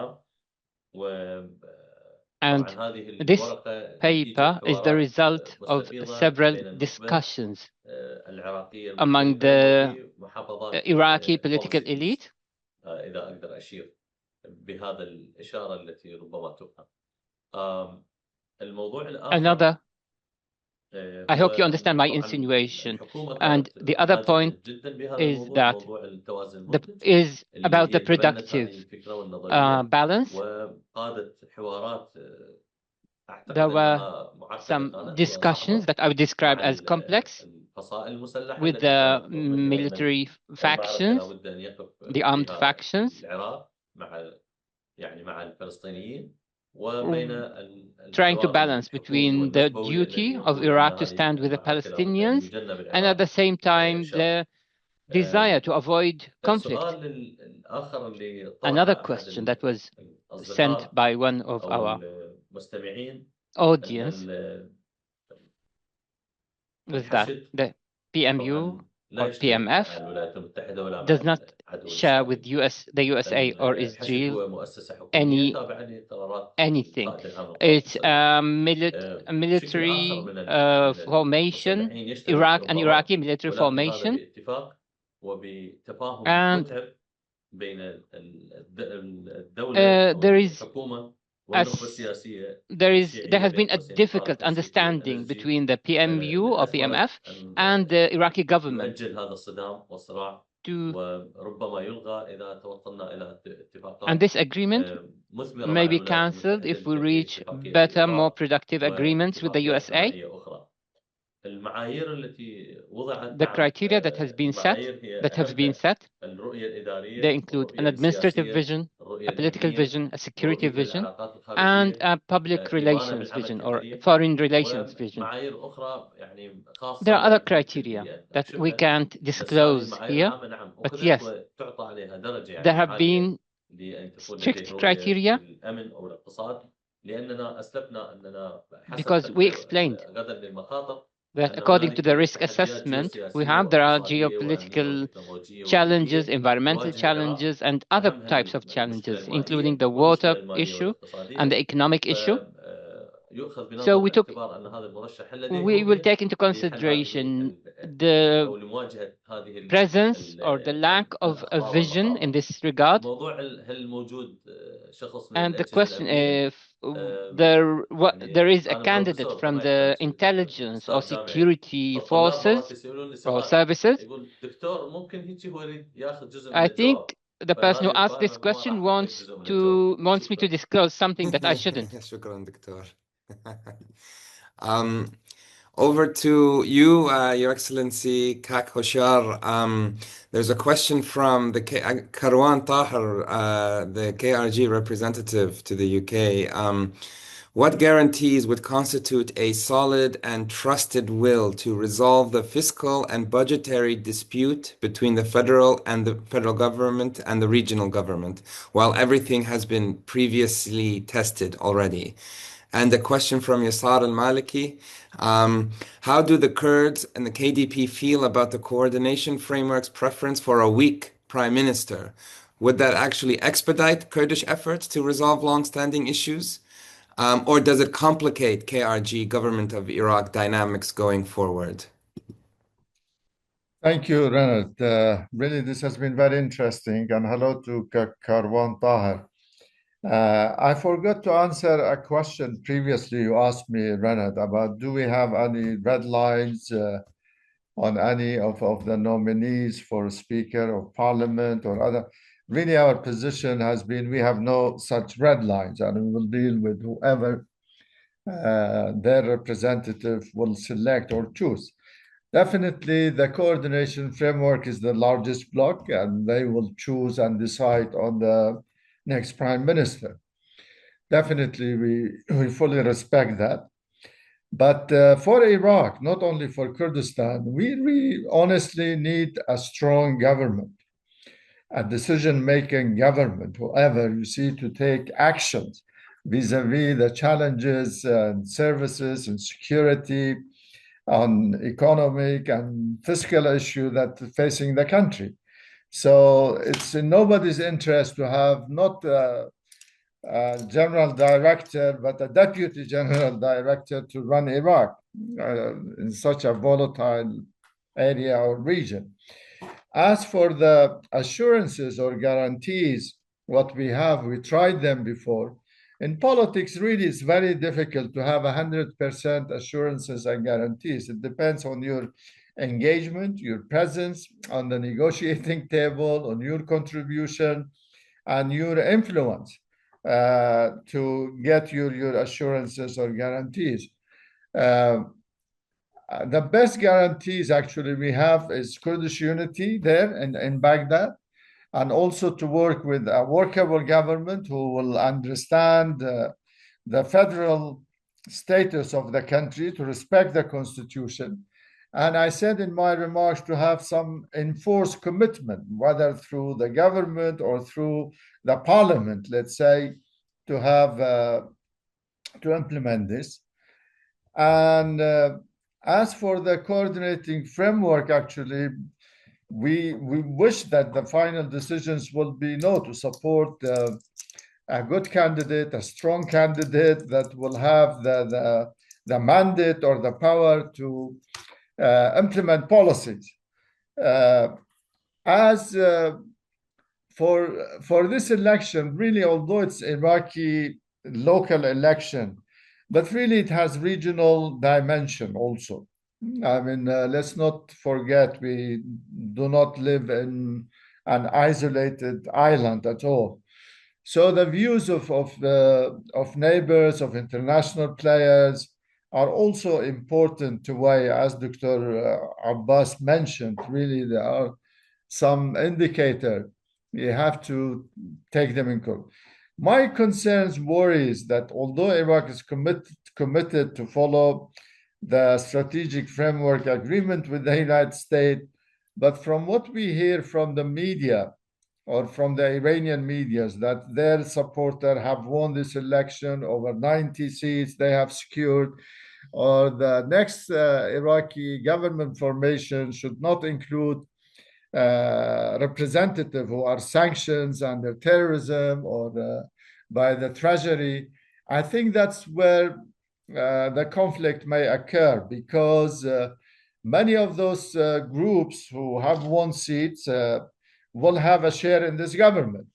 And this paper is the result of several discussions among the Iraqi political elite. Another, I hope you understand my insinuation. And the other point is that is about the productive balance. There were some discussions that I would describe as complex with the military factions, the armed factions, trying to balance between the duty of Iraq to stand with the Palestinians and at the same time the desire to avoid conflict. Another question that was sent by one of our audience was that the PMU or PMF does not share with the USA or Israel anything. It's a military formation, an Iraqi military formation, and there has been a difficult understanding between the PMU or PMF and the Iraqi government and this agreement may be cancelled if we reach better, more productive agreements with the USA. The criteria that have been set, they include an administrative vision, a political vision, a security vision, and a public relations vision or foreign relations vision. There are other criteria that we can't disclose here, but yes, there have been strict criteria because we explained that according to the risk assessment there are geopolitical challenges, environmental challenges, and other types of challenges, including the water issue and the economic issue. So we will take into consideration the presence or the lack of a vision in this regard. And the question if there is a candidate from the intelligence or security forces or services. I think the person who asked this question wants me to disclose something that I shouldn't. شكرا دكتور. Over to you, Your Excellency Kak Hoshar. There's a question from the Karwan Tahir, the KRG representative to the UK. What guarantees would constitute a solid and trusted will to resolve the fiscal and budgetary dispute between the federal government and the regional government, while everything has been previously tested already? And a question from Yasar al-Maliki. How do the Kurds and the KDP feel about the coordination framework's preference for a weak prime minister? Would that actually expedite Kurdish efforts to resolve long-standing issues? Or does it complicate KRG, government of Iraq dynamics going forward? Thank you, Renard. Really, this has been very interesting. And hello to Karwan Tahir. I forgot to answer a question previously you asked me, Renard, about do we have any red lines on any of the nominees for Speaker of Parliament or other. Really, our position has been we have no such red lines, and we will deal with whoever their representative will select or choose. Definitely, the coordination framework is the largest block, and they will choose and decide on the next prime minister. Definitely, we fully respect that. But for Iraq, not only for Kurdistan, we honestly need a strong government, a decision-making government, whoever you see, to take actions vis-a-vis the challenges and services and security on economic and fiscal issue that facing the country. So it's in nobody's interest to have not general director, but a deputy general director to run Iraq in such a volatile area or region. As for the assurances or guarantees, what we have, we tried them before. In politics, really, it's very difficult to have 100% assurances and guarantees. It depends on your engagement, your presence on the negotiating table, on your contribution, and your influence to get your assurances or guarantees. The best guarantees actually we have is Kurdish unity there in Baghdad, and also to work with a workable government who will understand the federal status of the country, to respect the constitution. And I said in my remarks to have some enforced commitment, whether through the government or through the parliament, let's say, to have to implement this. And as for the coordinating framework, actually, we wish that the final decisions will be to support a good candidate, a strong candidate that will have the mandate or the power to implement policies. As for this election, really, although it's Iraqi local election, but really it has regional dimension also. I mean, let's not forget we do not live in an isolated island at all. So the views of neighbors, of international players, are also important to weigh, as Dr. Abbas mentioned. Really, there are some indicator. You have to take them in account. My concerns, worries that although Iraq is committed to follow the strategic framework agreement with the United States, but from what we hear from the media or from the Iranian media, that their supporters have won this election, over 90 seats they have secured, or the next Iraqi government formation should not include representatives who are sanctions under terrorism or by the treasury. I think that's where the conflict may occur, because many of those groups who have won seats will have a share in this government.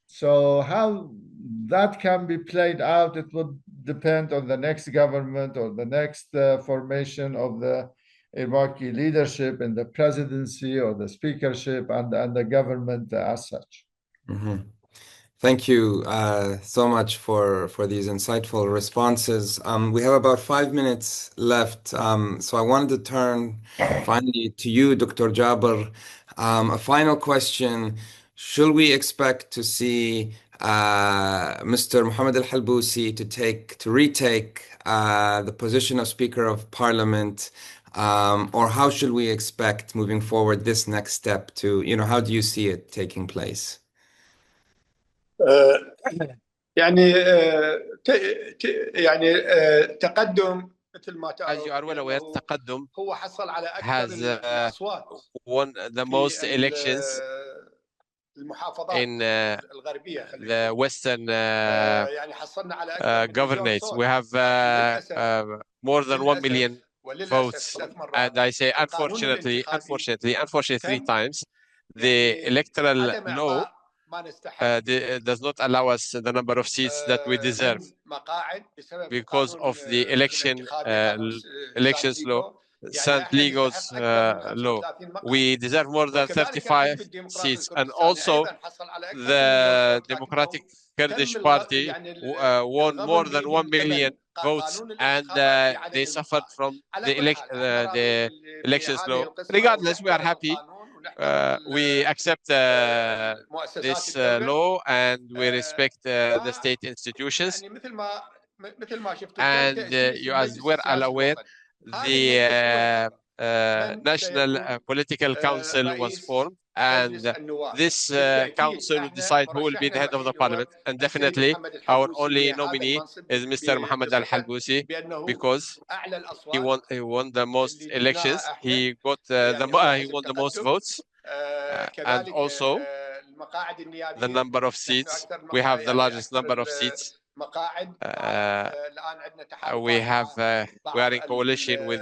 So how that can be played out, it would depend on the next government or the next formation of the Iraqi leadership in the presidency or the speakership and the government as such. Mm-hmm. Thank you so much for these insightful responses. We have about 5 minutes left, so I wanted to turn finally to you, Dr. Jaber. A final question. Should we expect to see Mr. Mohammed al-Halbousi to retake the position of Speaker of Parliament, or how should we expect moving forward this next step to, how do you see it taking place? يعني تقدم مثل ما تعرف. As you are well aware, تقدم هو حصل على أكثر has الأصوات won the most elections in the Western governorates. We have more than 1 million votes, and I say unfortunately 3 times, the electoral law does not allow us the number of seats that we deserve because of the elections law, St. Lego's law. We deserve more than 35 seats, and also the democratic Kurdish party won more than 1 million votes, and they suffered from the elections law. Regardless, we are happy. We accept this law, and we respect the state institutions. And you, as we're all aware, the National Political Council was formed, and this council will decide who will be the head of the parliament. And definitely, our only nominee is Mr. Mohammed Al Halbousi, because he won the most elections. He got he won the most votes, and also the number of seats. We have the largest number of seats. We are in coalition with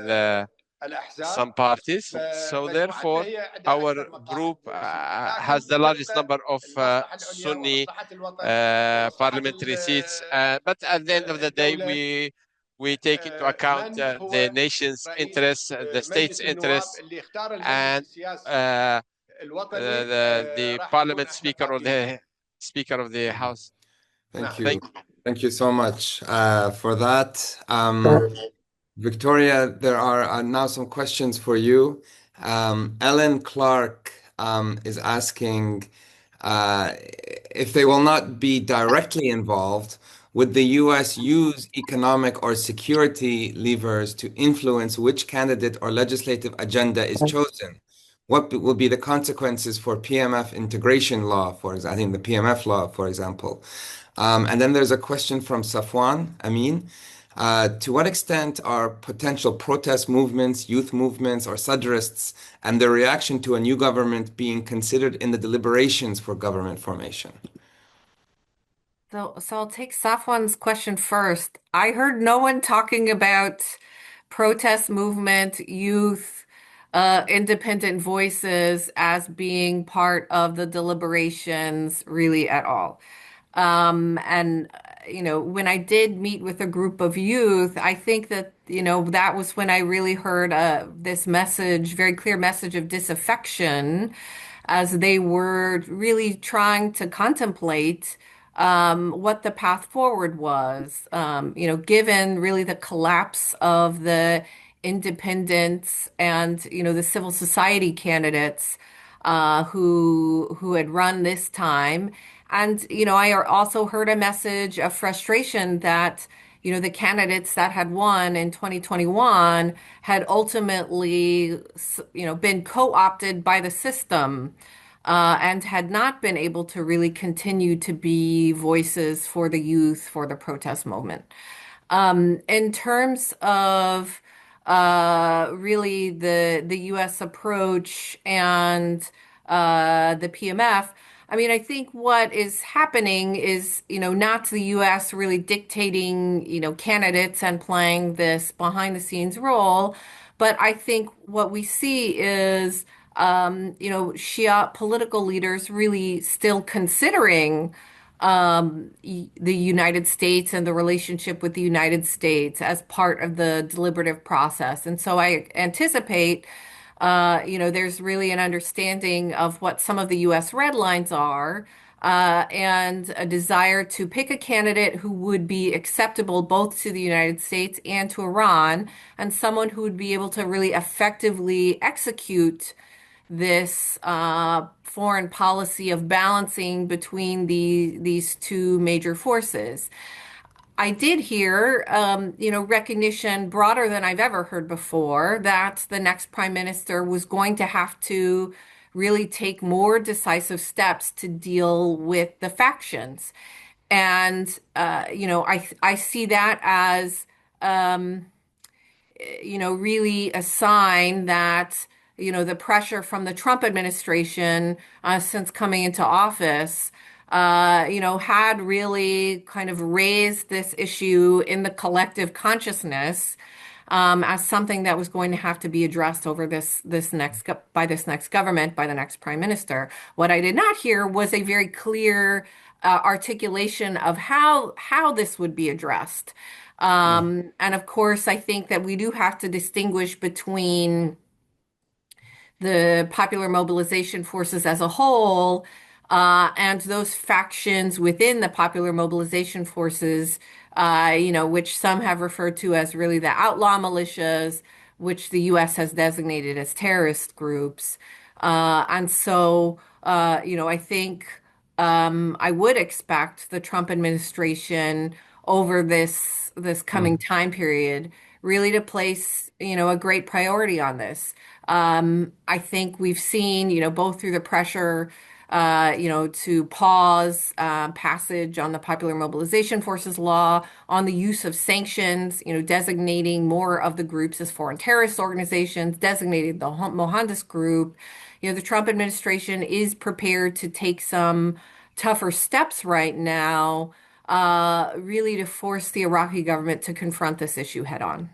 some parties. So therefore, our group has the largest number of Sunni parliamentary seats. But at the end of the day, we take into account the nation's interests, the state's interests, and the parliament speaker or the speaker of the house. Thank you. Thank you so much for that. Victoria, there are now some questions for you. Ellen Clark is asking if they will not be directly involved, would the US use economic or security levers to influence which candidate or legislative agenda is chosen? What will be the consequences for PMF integration law, for example, I think the PMF law, for example? And then there's a question from Safwan Amin. To what extent are potential protest movements, youth movements, or Sadrists and their reaction to a new government being considered in the deliberations for government formation? So I'll take Safwan's question first. I heard no one talking about protest movement, youth, independent voices as being part of the deliberations really at all. And when I did meet with a group of youth, I think that, that was when I really heard this message, very clear message of disaffection, as they were really trying to contemplate what the path forward was, given really the collapse of the independents and, the civil society candidates who had run this time. And, I also heard a message of frustration that, the candidates that had won in 2021 had ultimately, been co-opted by the system, and had not been able to really continue to be voices for the youth, for the protest movement. In terms of really the U.S. approach and the PMF, I mean, I think what is happening is, not the U.S. really dictating, candidates and playing this behind the scenes role, but I think what we see is, Shia political leaders really still considering the United States and the relationship with the United States as part of the deliberative process. And so I anticipate there's really an understanding of what some of the U.S. red lines are, and a desire to pick a candidate who would be acceptable both to the United States and to Iran, and someone who would be able to really effectively execute this foreign policy of balancing between these two major forces. I did hear, recognition broader than I've ever heard before that the next prime minister was going to have to really take more decisive steps to deal with the factions. And, I see that as, really a sign that, the pressure from the Trump administration since coming into office, had really kind of raised this issue in the collective consciousness as something that was going to have to be addressed over this next government, by the next prime minister. What I did not hear was a very clear articulation of how this would be addressed. And of course, I think that we do have to distinguish between the popular mobilization forces as a whole, And those factions within the Popular Mobilization Forces, which some have referred to as really the outlaw militias, which the U.S. has designated as terrorist groups. And so, I think I would expect the Trump administration over this coming time period really to place, a great priority on this. I think we've seen, both through the pressure, to pause passage on the Popular Mobilization Forces law, on the use of sanctions, designating more of the groups as foreign terrorist organizations, designating the Mohandas group. The Trump administration is prepared to take some tougher steps right now, really to force the Iraqi government to confront this issue head on.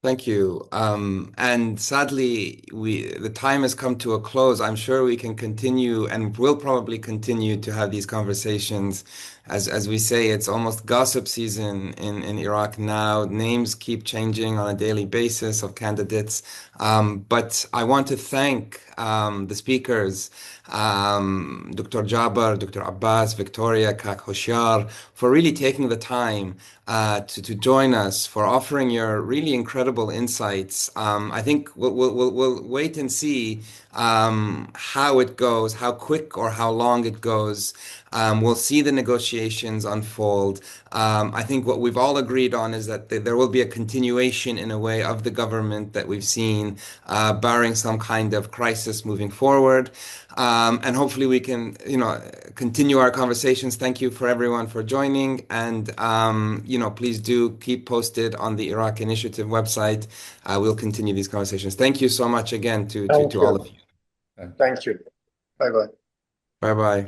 Thank you. And sadly, the time has come to a close. I'm sure we can continue and will probably continue to have these conversations. As we say, it's almost gossip season in Iraq now. Names keep changing on a daily basis of candidates. But I want to thank the speakers, Dr. Jaber, Dr. Abbas, Victoria, Kak Hoshyar, for really taking the time to join us, for offering your really incredible insights. I think we'll wait and see how it goes, how quick or how long it goes. We'll see the negotiations unfold. I think what we've all agreed on is that there will be a continuation in a way of the government that we've seen, barring some kind of crisis moving forward. And hopefully we can, continue our conversations. Thank you for everyone for joining. And, please do keep posted on the Iraq Initiative website. We'll continue these conversations. Thank you so much again to all of you. Thank you. Bye-bye. Bye-bye.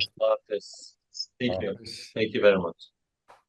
Thank you. Thank you very much.